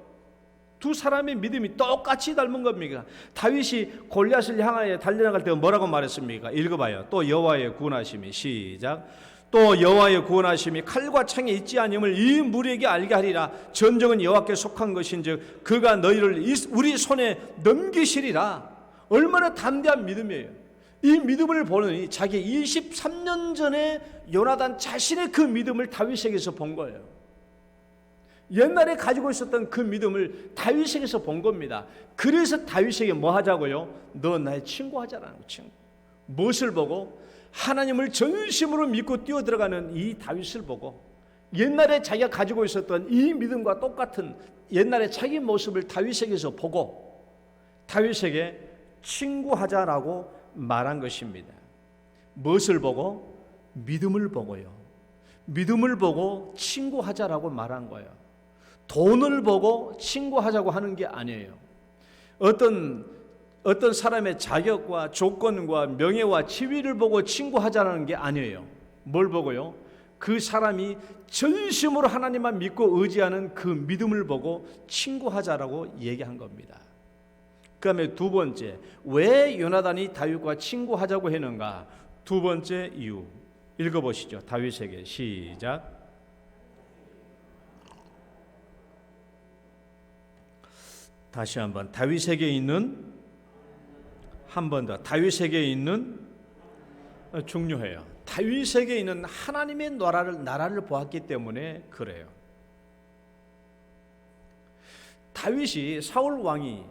두 사람의 믿음이 똑같이 닮은 겁니까? 다윗이 골리앗을 향하여 달려나갈 때 뭐라고 말했습니까? 읽어봐요. 또 여호와의 구원하심이 시작. 또 여호와의 구원하심이 칼과 창에 있지 아니함을 이 무리에게 알게 하리라. 전쟁은 여호와께 속한 것인즉 그가 너희를 우리 손에 넘기시리라. 얼마나 담대한 믿음이에요. 이 믿음을 보니 자기 23년 전에 요나단 자신의 그 믿음을 다윗에게서 본 거예요. 옛날에 가지고 있었던 그 믿음을 다윗에게서 본 겁니다. 그래서 다윗에게 뭐 하자고요? 너 나의 친구 하자라는 거. 친구. 무엇을 보고? 하나님을 전심으로 믿고 뛰어들어가는 이 다윗을 보고 옛날에 자기가 가지고 있었던 이 믿음과 똑같은 옛날에 자기 모습을 다윗에게서 보고 다윗에게 친구하자라고 말한 것입니다. 무엇을 보고? 믿음을 보고요. 믿음을 보고 친구하자라고 말한 거예요. 돈을 보고 친구하자고 하는 게 아니에요. 어떤 사람의 자격과 조건과 명예와 지위를 보고 친구하자라는 게 아니에요. 뭘 보고요? 그 사람이 전심으로 하나님만 믿고 의지하는 그 믿음을 보고 친구하자라고 얘기한 겁니다. 그 다음에 두 번째, 왜 요나단이 다윗과 친구하자고 했는가? 두 번째 이유 읽어보시죠. 다윗에게 시작. 다시 한번 다윗에게 있는 한 번 더 다윗에게 있는 중요해요. 다윗에게 있는 하나님의 나라를 보았기 때문에 그래요. 다윗이 사울 왕이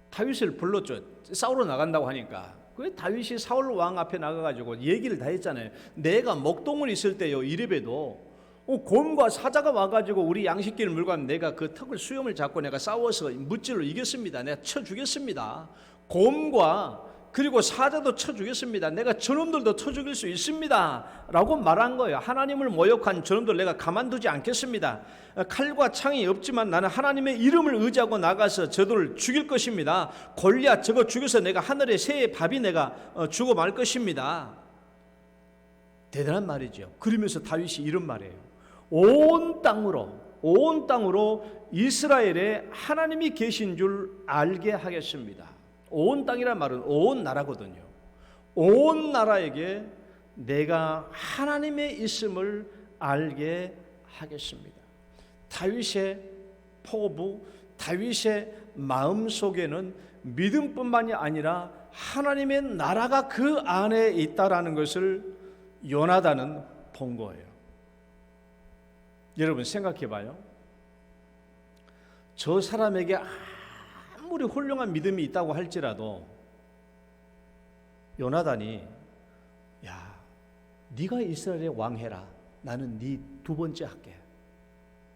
다윗을 불렀죠. 싸우러 나간다고 하니까. 그 다윗이 사울 왕 앞에 나가가지고 얘기를 다 했잖아요. 내가 목동을 있을 때요 이렙에도 곰과 사자가 와가지고 우리 양식기를 물고 하면 내가 그 턱을 수염을 잡고 내가 싸워서 무찔로 이겼습니다. 내가 쳐 죽였습니다. 곰과 그리고 사자도 쳐 죽였습니다. 내가 저놈들도 쳐 죽일 수 있습니다 라고 말한 거예요. 하나님을 모욕한 저놈들 내가 가만두지 않겠습니다. 칼과 창이 없지만 나는 하나님의 이름을 의지하고 나가서 저들을 죽일 것입니다. 골리앗 저거 죽여서 내가 하늘의 새의 밥이 내가 주고 말 것입니다. 대단한 말이죠. 그러면서 다윗이 이런 말이에요. 온 땅으로 이스라엘에 하나님이 계신 줄 알게 하겠습니다. 온 땅이란 말은 온 나라거든요. 온 나라에게 내가 하나님의 있음을 알게 하겠습니다. 다윗의 포부, 다윗의 마음속에는 믿음뿐만이 아니라 하나님의 나라가 그 안에 있다라는 것을 요나단은 본 거예요. 여러분 생각해 봐요. 저 사람에게 아무리 훌륭한 믿음이 있다고 할지라도 요나단이 야, 네가 이스라엘의 왕 해라. 나는 네 두 번째 할게.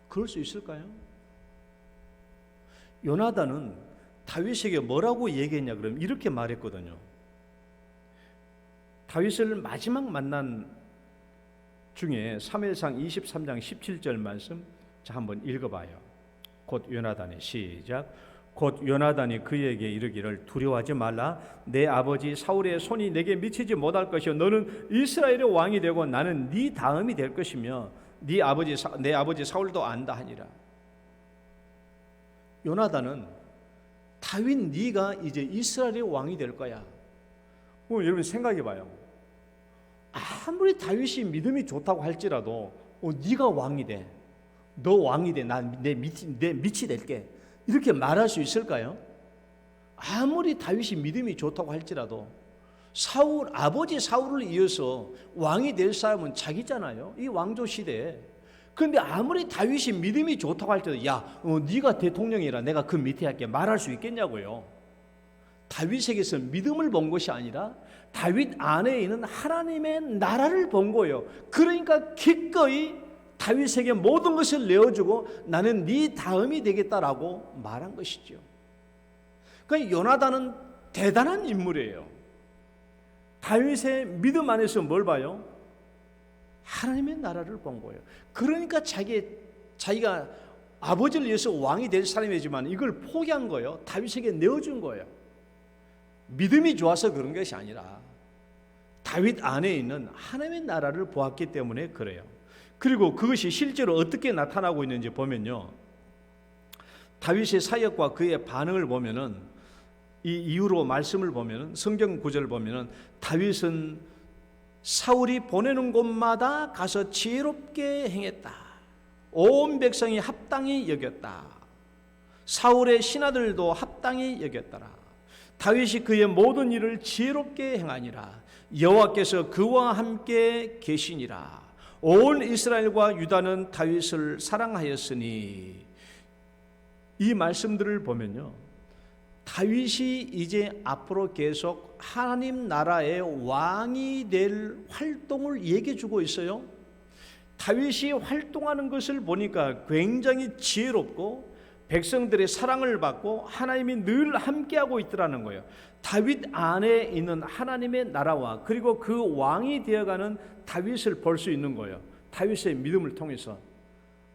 그럴 수 있을까요? 요나단은 다윗에게 뭐라고 얘기했냐 그러면 이렇게 말했거든요. 다윗을 마지막 만난 중에 사무엘상 23장 17절 말씀 자 한번 읽어봐요. 곧 요나단의 시작. 곧 요나단이 그에게 이르기를 두려워하지 말라. 내 아버지 사울의 손이 내게 미치지 못할 것이요 너는 이스라엘의 왕이 되고 나는 네 다음이 될 것이며 내 아버지 사울도 안다 하니라. 요나단은 다윗 네가 이제 이스라엘의 왕이 될 거야. 여러분 생각해 봐요. 아무리 다윗이 믿음이 좋다고 할지라도 네가 왕이 돼. 너 왕이 돼. 난 내 밑이 될게. 이렇게 말할 수 있을까요? 아무리 다윗이 믿음이 좋다고 할지라도 아버지 사울을 이어서 왕이 될 사람은 자기잖아요. 이 왕조 시대에. 그런데 아무리 다윗이 믿음이 좋다고 할지라도 네가 대통령이라 내가 그 밑에 할게 말할 수 있겠냐고요. 다윗에게서 믿음을 본 것이 아니라 다윗 안에 있는 하나님의 나라를 본 거예요. 그러니까 기꺼이 다윗에게 모든 것을 내어주고 나는 네 다음이 되겠다라고 말한 것이죠. 그러니까 요나단은 대단한 인물이에요. 다윗의 믿음 안에서 뭘 봐요? 하나님의 나라를 본 거예요. 그러니까 자기가 아버지를 위해서 왕이 될 사람이지만 이걸 포기한 거예요. 다윗에게 내어준 거예요. 믿음이 좋아서 그런 것이 아니라 다윗 안에 있는 하나님의 나라를 보았기 때문에 그래요. 그리고 그것이 실제로 어떻게 나타나고 있는지 보면요, 다윗의 사역과 그의 반응을 보면은 이 이후로 말씀을 보면은 성경 구절을 보면은 다윗은 사울이 보내는 곳마다 가서 지혜롭게 행했다. 온 백성이 합당히 여겼다. 사울의 신하들도 합당히 여겼더라. 다윗이 그의 모든 일을 지혜롭게 행하니라. 여호와께서 그와 함께 계시니라. 온 이스라엘과 유다는 다윗을 사랑하였으니. 이 말씀들을 보면요, 다윗이 이제 앞으로 계속 하나님 나라의 왕이 될 활동을 얘기해 주고 있어요. 다윗이 활동하는 것을 보니까 굉장히 지혜롭고 백성들의 사랑을 받고 하나님이 늘 함께하고 있더라는 거예요. 다윗 안에 있는 하나님의 나라와 그리고 그 왕이 되어가는 다윗을 볼 수 있는 거예요. 다윗의 믿음을 통해서.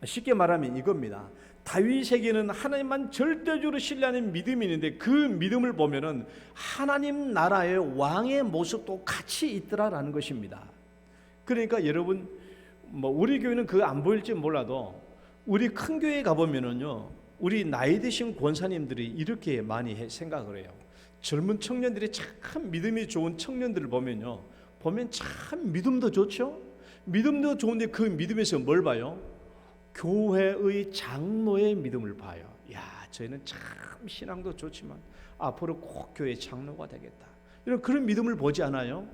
쉽게 말하면 이겁니다. 다윗에게는 하나님만 절대적으로 신뢰하는 믿음이 있는데 그 믿음을 보면은 하나님 나라의 왕의 모습도 같이 있더라라는 것입니다. 그러니까 여러분, 우리 교회는 그거 안 보일지 몰라도 우리 큰 교회에 가보면은요, 우리 나이 드신 권사님들이 이렇게 많이 생각을 해요. 젊은 청년들이 참 믿음이 좋은 청년들을 보면 참 믿음도 좋죠. 믿음도 좋은데 그 믿음에서 뭘 봐요? 교회의 장로의 믿음을 봐요. 저희는 참 신앙도 좋지만 앞으로 꼭 교회 장로가 되겠다. 이런 그런 믿음을 보지 않아요?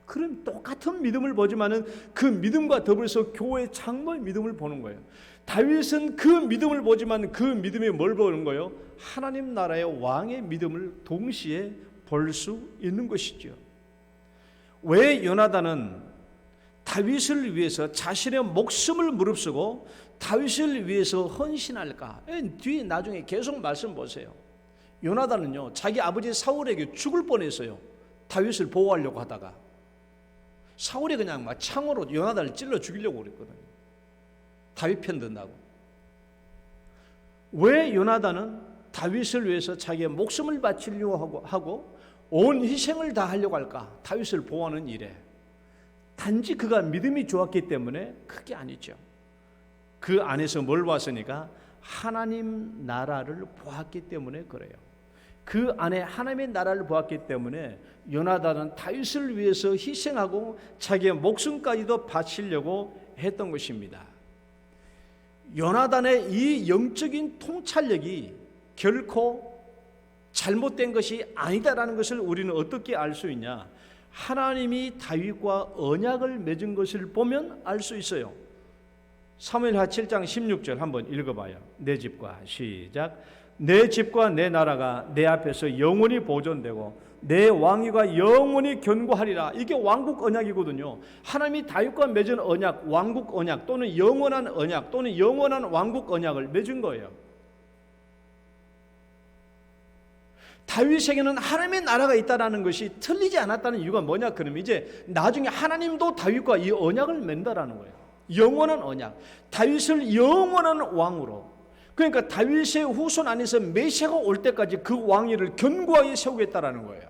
그런 똑같은 믿음을 보지만은 그 믿음과 더불어서 교회 장로의 믿음을 보는 거예요. 다윗은 그 믿음을 보지만 그 믿음에 뭘 보는 거예요? 하나님 나라의 왕의 믿음을 동시에 볼 수 있는 것이죠. 왜 요나단은 다윗을 위해서 자신의 목숨을 무릅쓰고 다윗을 위해서 헌신할까? 뒤에 나중에 계속 말씀 보세요. 요나단은요, 자기 아버지 사울에게 죽을 뻔했어요. 다윗을 보호하려고 하다가 사울이 그냥 막 창으로 요나단을 찔러 죽이려고 그랬거든요. 다윗 편 든다고. 왜 요나단은 다윗을 위해서 자기의 목숨을 바치려고 하고 온 희생을 다 하려고 할까? 다윗을 보호하는 일에. 단지 그가 믿음이 좋았기 때문에 그게 아니죠. 그 안에서 뭘 봤으니까 하나님 나라를 보았기 때문에 그래요. 그 안에 하나님의 나라를 보았기 때문에 요나단은 다윗을 위해서 희생하고 자기의 목숨까지도 바치려고 했던 것입니다. 요나단의 이 영적인 통찰력이 결코 잘못된 것이 아니다라는 것을 우리는 어떻게 알 수 있냐? 하나님이 다윗과 언약을 맺은 것을 보면 알 수 있어요. 사무엘하 7장 16절 한번 읽어봐요. 내 집과 시작. 내 집과 내 나라가 내 앞에서 영원히 보존되고 내 왕위가 영원히 견고하리라. 이게 왕국 언약이거든요. 하나님이 다윗과 맺은 언약, 왕국 언약 또는 영원한 언약 또는 영원한 왕국 언약을 맺은 거예요. 다윗에게는 하나님의 나라가 있다는 것이 틀리지 않았다는 이유가 뭐냐? 그러면 이제 나중에 하나님도 다윗과 이 언약을 맺는다라는 거예요. 영원한 언약, 다윗을 영원한 왕으로. 그러니까 다윗의 후손 안에서 메시아가 올 때까지 그 왕위를 견고하게 세우겠다라는 거예요.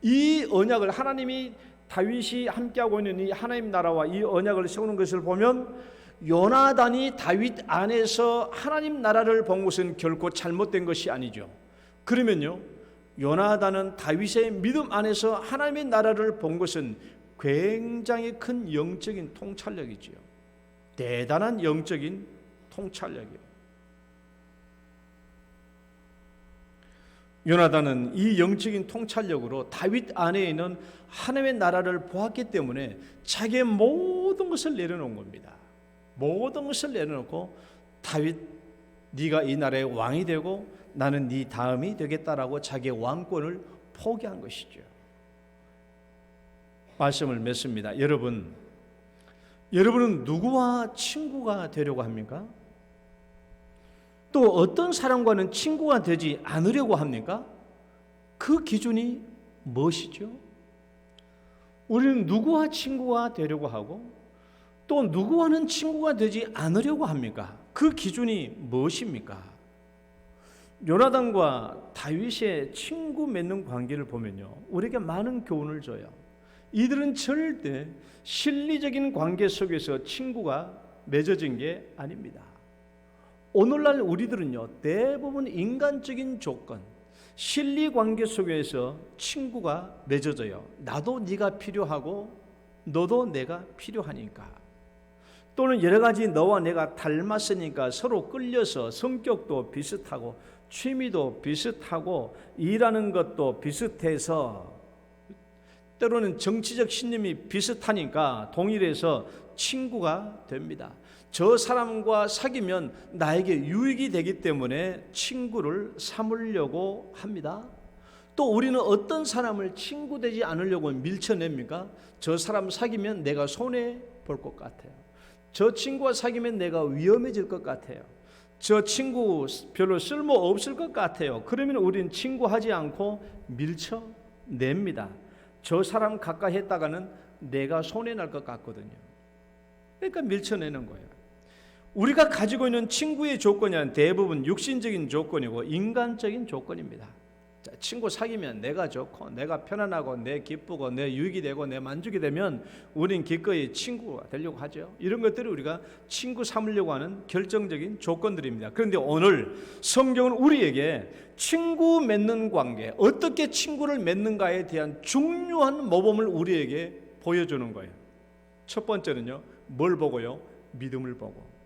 이 언약을 하나님이 다윗이 함께하고 있는 이 하나님 나라와 이 언약을 세우는 것을 보면 요나단이 다윗 안에서 하나님 나라를 본 것은 결코 잘못된 것이 아니죠. 그러면요, 요나단은 다윗의 믿음 안에서 하나님의 나라를 본 것은 굉장히 큰 영적인 통찰력이지요. 대단한 영적인 통찰력이에요. 요나단은 이 영적인 통찰력으로 다윗 안에 있는 하나님의 나라를 보았기 때문에 자기의 모든 것을 내려놓은 겁니다. 모든 것을 내려놓고 다윗, 네가 이 나라의 왕이 되고 나는 네 다음이 되겠다라고 자기의 왕권을 포기한 것이죠. 말씀을 맺습니다. 여러분은 누구와 친구가 되려고 합니까? 또 어떤 사람과는 친구가 되지 않으려고 합니까? 그 기준이 무엇이죠? 우리는 누구와 친구가 되려고 하고 또 누구와는 친구가 되지 않으려고 합니까? 그 기준이 무엇입니까? 요나단과 다윗의 친구 맺는 관계를 보면요, 우리에게 많은 교훈을 줘요. 이들은 절대 실리적인 관계 속에서 친구가 맺어진 게 아닙니다. 오늘날 우리들은요, 대부분 인간적인 조건, 실리 관계 속에서 친구가 맺어져요. 나도 네가 필요하고 너도 내가 필요하니까. 또는 여러 가지 너와 내가 닮았으니까 서로 끌려서 성격도 비슷하고 취미도 비슷하고 일하는 것도 비슷해서 때로는 정치적 신념이 비슷하니까 동일해서 친구가 됩니다. 저 사람과 사귀면 나에게 유익이 되기 때문에 친구를 삼으려고 합니다. 또 우리는 어떤 사람을 친구 되지 않으려고 밀쳐냅니까? 저 사람 사귀면 내가 손해 볼 것 같아요. 저 친구와 사귀면 내가 위험해질 것 같아요. 저 친구 별로 쓸모 없을 것 같아요. 그러면 우리는 친구하지 않고 밀쳐냅니다. 저 사람 가까이 했다가는 내가 손해날 것 같거든요. 그러니까 밀쳐내는 거예요. 우리가 가지고 있는 친구의 조건은 대부분 육신적인 조건이고 인간적인 조건입니다. 자, 친구 사귀면 내가 좋고 내가 편안하고 내 기쁘고 내 유익이 되고 내 만족이 되면 우린 기꺼이 친구가 되려고 하죠. 이런 것들이 우리가 친구 삼으려고 하는 결정적인 조건들입니다. 그런데 오늘 성경은 우리에게 친구 맺는 관계, 어떻게 친구를 맺는가에 대한 중요한 모범을 우리에게 보여주는 거예요. 첫 번째는요, 뭘 보고요? 믿음을 보고.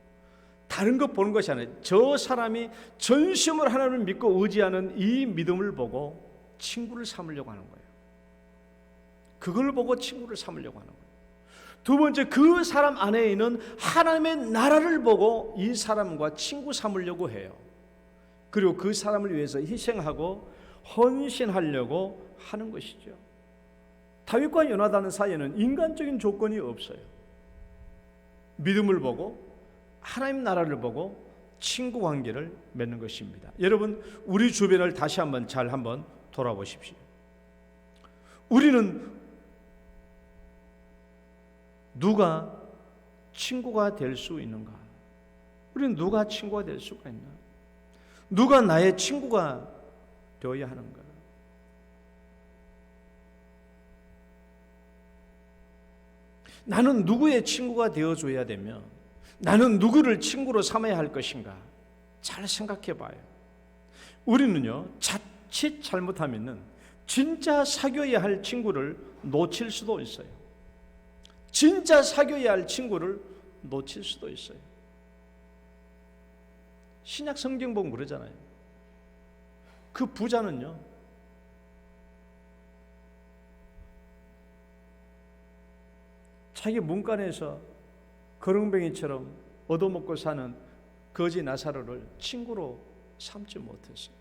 다른 것 보는 것이 아니라 저 사람이 전심으로 하나님을 믿고 의지하는 이 믿음을 보고 친구를 삼으려고 하는 거예요. 그걸 보고 친구를 삼으려고 하는 거예요. 두 번째, 그 사람 안에 있는 하나님의 나라를 보고 이 사람과 친구 삼으려고 해요. 그리고 그 사람을 위해서 희생하고 헌신하려고 하는 것이죠. 다윗과 요나단 사이에는 인간적인 조건이 없어요. 믿음을 보고 하나님 나라를 보고 친구 관계를 맺는 것입니다. 여러분, 우리 주변을 다시 한번 잘 한번 돌아보십시오. 우리는 누가 친구가 될 수 있는가? 우리는 누가 친구가 될 수가 있나? 누가 나의 친구가 되어야 하는가? 나는 누구의 친구가 되어줘야 되며 나는 누구를 친구로 삼아야 할 것인가? 잘 생각해 봐요. 우리는요, 자칫 잘못하면은 진짜 사귀어야 할 친구를 놓칠 수도 있어요. 진짜 사귀어야 할 친구를 놓칠 수도 있어요. 신약 성경 보면 그러잖아요. 그 부자는요, 자기 문간에서 거렁뱅이처럼 얻어먹고 사는 거지 나사로를 친구로 삼지 못했어요.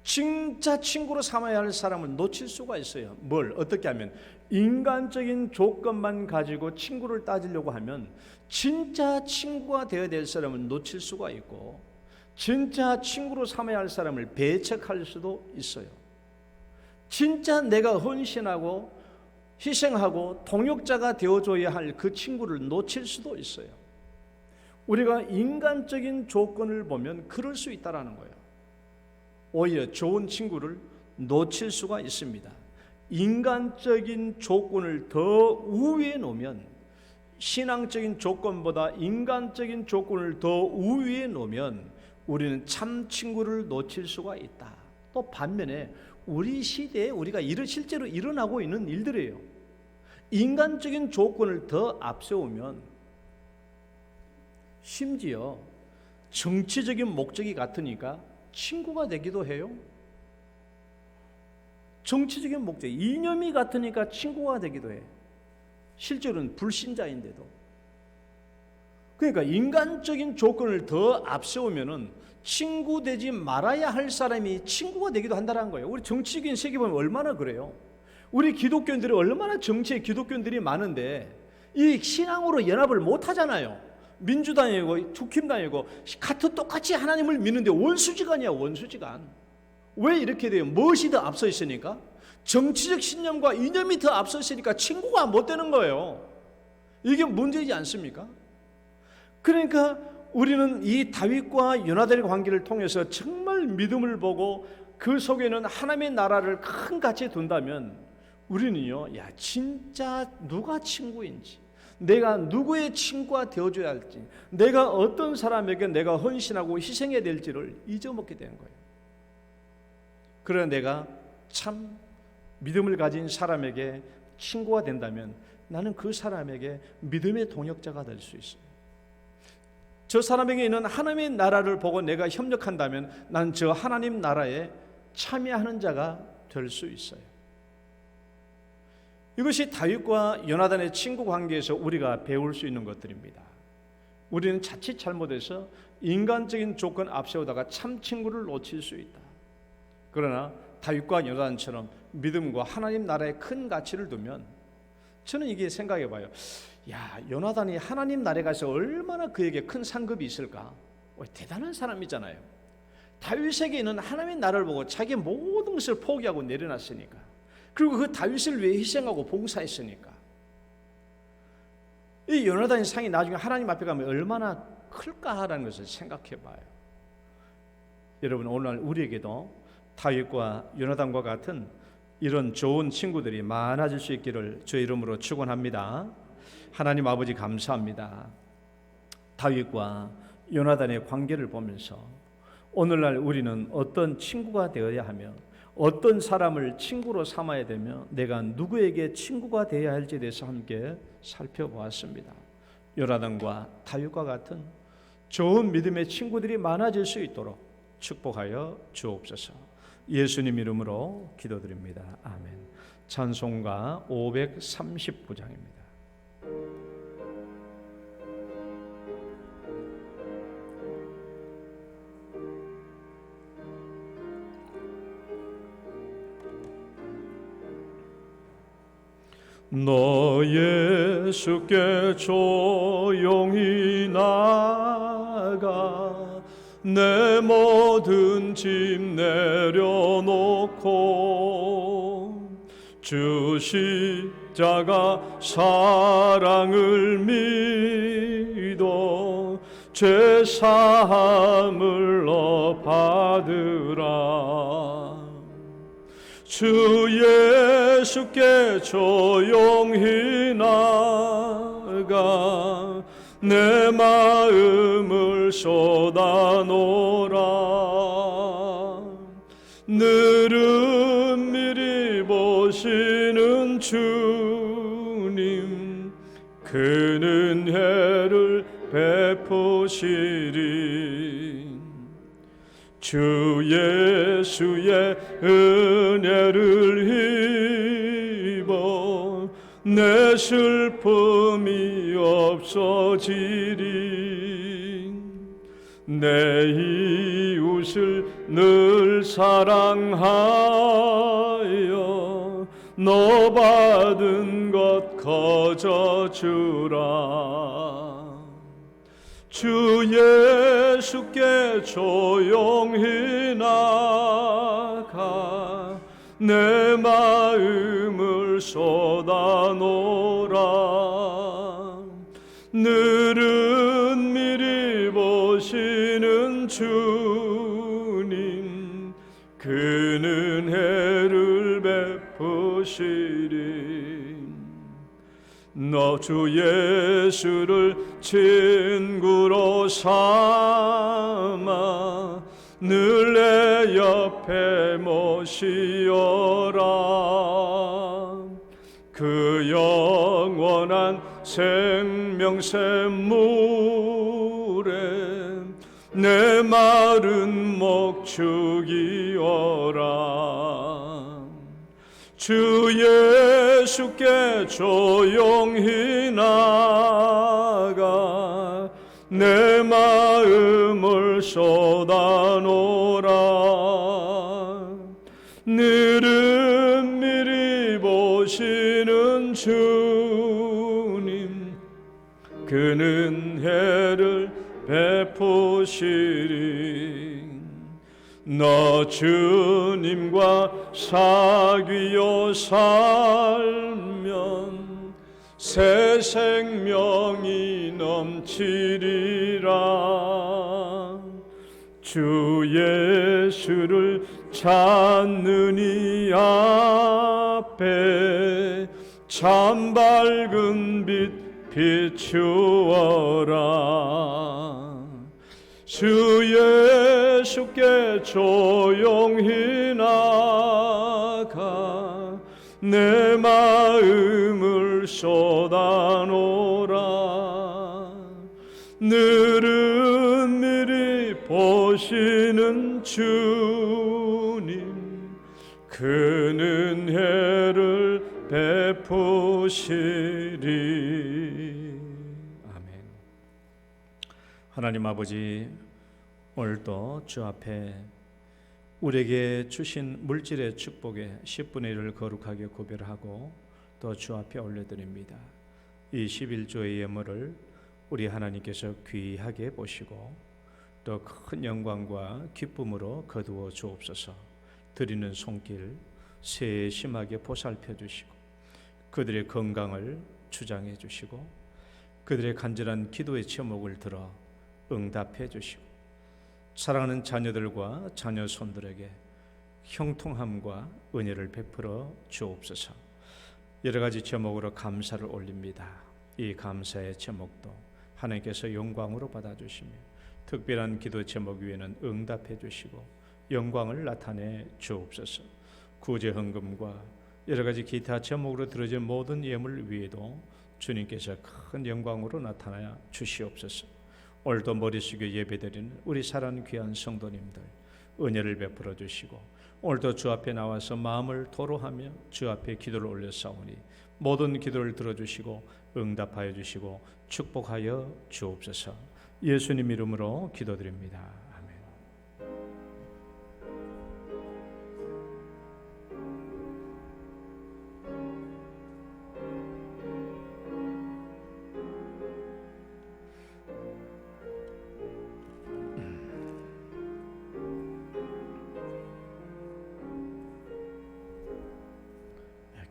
진짜 친구로 삼아야 할 사람을 놓칠 수가 있어요. 뭘 어떻게 하면 인간적인 조건만 가지고 친구를 따지려고 하면 진짜 친구가 되어야 될 사람을 놓칠 수가 있고, 진짜 친구로 삼아야 할 사람을 배척할 수도 있어요. 진짜 내가 헌신하고 희생하고 동역자가 되어줘야 할 그 친구를 놓칠 수도 있어요. 우리가 인간적인 조건을 보면 그럴 수 있다는 거예요. 오히려 좋은 친구를 놓칠 수가 있습니다. 인간적인 조건을 더 우위에 놓으면, 신앙적인 조건보다 인간적인 조건을 더 우위에 놓으면 우리는 참 친구를 놓칠 수가 있다. 또 반면에 우리 시대에 우리가 실제로 일어나고 있는 일들이에요. 인간적인 조건을 더 앞세우면 심지어 정치적인 목적이 같으니까 친구가 되기도 해요. 정치적인 목적, 이념이 같으니까 친구가 되기도 해. 실제로는 불신자인데도. 그러니까 인간적인 조건을 더 앞세우면은 친구 되지 말아야 할 사람이 친구가 되기도 한다는 거예요. 우리 정치적인 세계 보면 얼마나 그래요. 우리 기독교인들이 얼마나 정치에 기독교인들이 많은데 이 신앙으로 연합을 못 하잖아요. 민주당이고 국힘당이고 같은 똑같이 하나님을 믿는데 원수지간이야, 원수지간. 왜 이렇게 돼요? 무엇이 더 앞서 있으니까? 정치적 신념과 이념이 더 앞서 있으니까 친구가 못 되는 거예요. 이게 문제이지 않습니까? 그러니까 우리는 이 다윗과 요나단의 관계를 통해서 정말 믿음을 보고 그 속에는 하나님의 나라를 큰 가치에 둔다면 우리는요, 야, 진짜 누가 친구인지, 내가 누구의 친구가 되어줘야 할지, 내가 어떤 사람에게 내가 헌신하고 희생해야 될지를 잊어먹게 되는 거예요. 그러나 내가 참 믿음을 가진 사람에게 친구가 된다면 나는 그 사람에게 믿음의 동역자가 될 수 있어요. 저 사람에게 있는 하나님의 나라를 보고 내가 협력한다면 난 저 하나님 나라에 참여하는 자가 될 수 있어요. 이것이 다윗과 요나단의 친구 관계에서 우리가 배울 수 있는 것들입니다. 우리는 자칫 잘못해서 인간적인 조건 앞세우다가 참 친구를 놓칠 수 있다. 그러나 다윗과 요나단처럼 믿음과 하나님 나라에 큰 가치를 두면, 저는 이게 생각해 봐요. 야, 요나단이 하나님 나라에 가서 얼마나 그에게 큰 상급이 있을까? 대단한 사람이잖아요. 다윗에게 있는 하나님의 나라를 보고 자기 모든 것을 포기하고 내려놨으니까, 그리고 그 다윗을 위해 희생하고 봉사했으니까, 이 요나단의 상이 나중에 하나님 앞에 가면 얼마나 클까라는 것을 생각해 봐요. 여러분, 오늘 우리에게도 다윗과 요나단과 같은 이런 좋은 친구들이 많아질 수 있기를 주의 이름으로 축원합니다. 하나님 아버지, 감사합니다. 다윗과 요나단의 관계를 보면서 오늘날 우리는 어떤 친구가 되어야 하며 어떤 사람을 친구로 삼아야 되며 내가 누구에게 친구가 되어야 할지에 대해서 함께 살펴보았습니다. 요나단과 다윗과 같은 좋은 믿음의 친구들이 많아질 수 있도록 축복하여 주옵소서. 예수님 이름으로 기도드립니다. 아멘. 찬송가 539장입니다. 너 예수께 조용히 나가 내 모든 짐 내려놓고 주 십자가 사랑을 믿어 죄 사함을 너 받으라. 주 예수께 조용히 나가 내 마음을 쏟아놓으라. 늘은 미리 보시는 주님 그 은혜를 베푸시리. 주 예수의 은혜를 입어 내 슬픔이 없어지리. 내 이웃을 늘 사랑하여 너 받은 것 거저 주라. 주 예수께 조용히 나가 내 마음을 쏟아놓으라. 늘은 미리 보시는 주님, 그는 해를 베푸시리. 너 주 예수를 친구로 삼아 늘 내 옆에 모시어라. 그 영원한 생명샘 물에 내 마른 목 죽이어라. 주 예수께 조용히 나가 내 마음을 쏟아놓으라. 늘은 미리 보시는 주님, 그는 해를 베푸시리. 너 주님과 사귀어 살면 새 생명이 넘치리라. 주 예수를 찾는 이 앞에 참 밝은 빛 비추어라. 주 예수께 조용히 나가 내 마음을 쏟아놓으라. 늘은 미리 보시는 주님, 그는 해를 베푸시리. 아멘. 하나님 아버지, 오늘도 주 앞에 우리에게 주신 물질의 축복의 10분의 1을 거룩하게 구별하고 또 주 앞에 올려드립니다. 이 11조의 예물을 우리 하나님께서 귀하게 보시고 또 큰 영광과 기쁨으로 거두어 주옵소서. 드리는 손길 세심하게 보살펴 주시고 그들의 건강을 주장해 주시고 그들의 간절한 기도의 제목을 들어 응답해 주시고 사랑하는 자녀들과 자녀손들에게 형통함과 은혜를 베풀어 주옵소서. 여러 가지 제목으로 감사를 올립니다. 이 감사의 제목도 하나님께서 영광으로 받아주시며 특별한 기도 제목 위에는 응답해 주시고 영광을 나타내 주옵소서. 구제 헌금과 여러 가지 기타 제목으로 드려진 모든 예물 위에도 주님께서 큰 영광으로 나타나 주시옵소서. 오늘도 머리 숙여 예배드리는 우리 사랑하는 귀한 성도님들 은혜를 베풀어 주시고 오늘도 주 앞에 나와서 마음을 토로하며 주 앞에 기도를 올렸사오니 모든 기도를 들어주시고 응답하여 주시고 축복하여 주옵소서. 예수님 이름으로 기도드립니다. 아멘.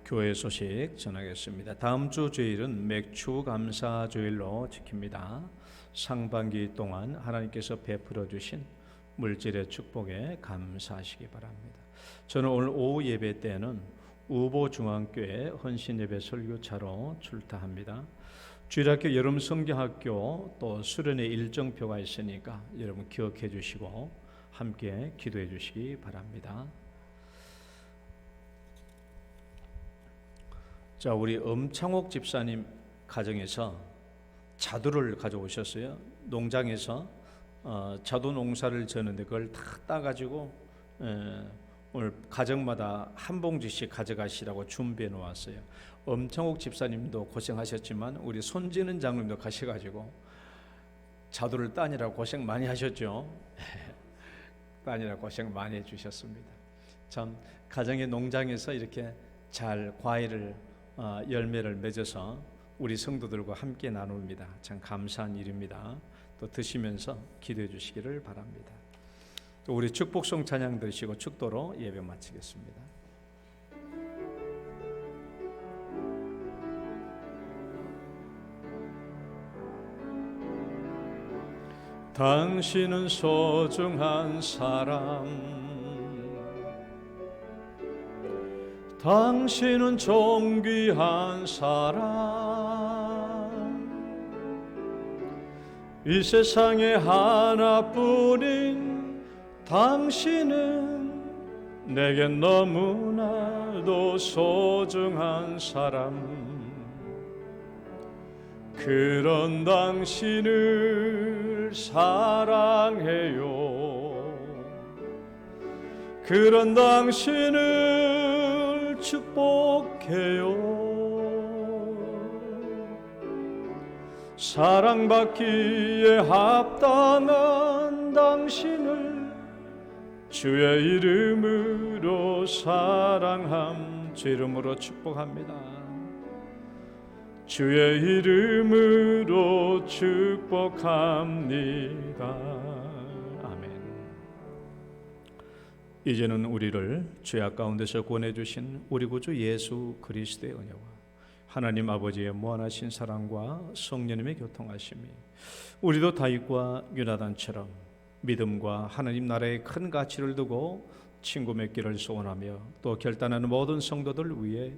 교회 소식 전하겠습니다. 다음 주 주일은 맥주 감사 주일로 지킵니다. 상반기 동안 하나님께서 베풀어 주신 물질의 축복에 감사하시기 바랍니다. 저는 오늘 오후 예배 때는 우보 중앙교회 헌신 예배 설교차로 출타합니다. 주일학교 여름 성경학교 또 수련회 일정표가 있으니까 여러분 기억해 주시고 함께 기도해 주시기 바랍니다. 자, 우리 엄창옥 집사님 가정에서 자두를 가져오셨어요. 농장에서 자두 농사를 졌는데 그걸 다 따가지고 오늘 가정마다 한 봉지씩 가져가시라고 준비해 놓았어요. 엄창옥 집사님도 고생하셨지만 우리 손지는 장로님도 가셔가지고 자두를 따느라 고생 많이 하셨죠. 따느라 고생 많이 해주셨습니다. 참 가정의 농장에서 이렇게 잘 과일을 열매를 맺어서 우리 성도들과 함께 나눕니다. 참 감사한 일입니다. 또 드시면서 기도해 주시기를 바랍니다. 또 우리 축복송 찬양 들으시고 축도로 예배 마치겠습니다. 당신은 소중한 사람, 당신은 존귀한 사람, 이 세상에 하나뿐인 당신은 내겐 너무나도 소중한 사람. 그런 당신을 사랑해요. 그런 당신을 축복해요. 사랑받기에 합당한 당신을 주의 이름으로 사랑함, 주 이름으로 축복합니다. 주의 이름으로 축복합니다. 아멘. 이제는 우리를 죄악 가운데서 구원해 주신 우리 구주 예수 그리스도의 은혜와 하나님 아버지의 무한하신 사랑과 성령님의 교통하심이 우리도 다윗과 요나단처럼 믿음과 하나님 나라의 큰 가치를 두고 친구 맺기를 소원하며 또 결단하는 모든 성도들 위해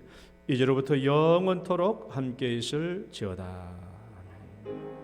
이제로부터 영원토록 함께 있을지어다. 아멘.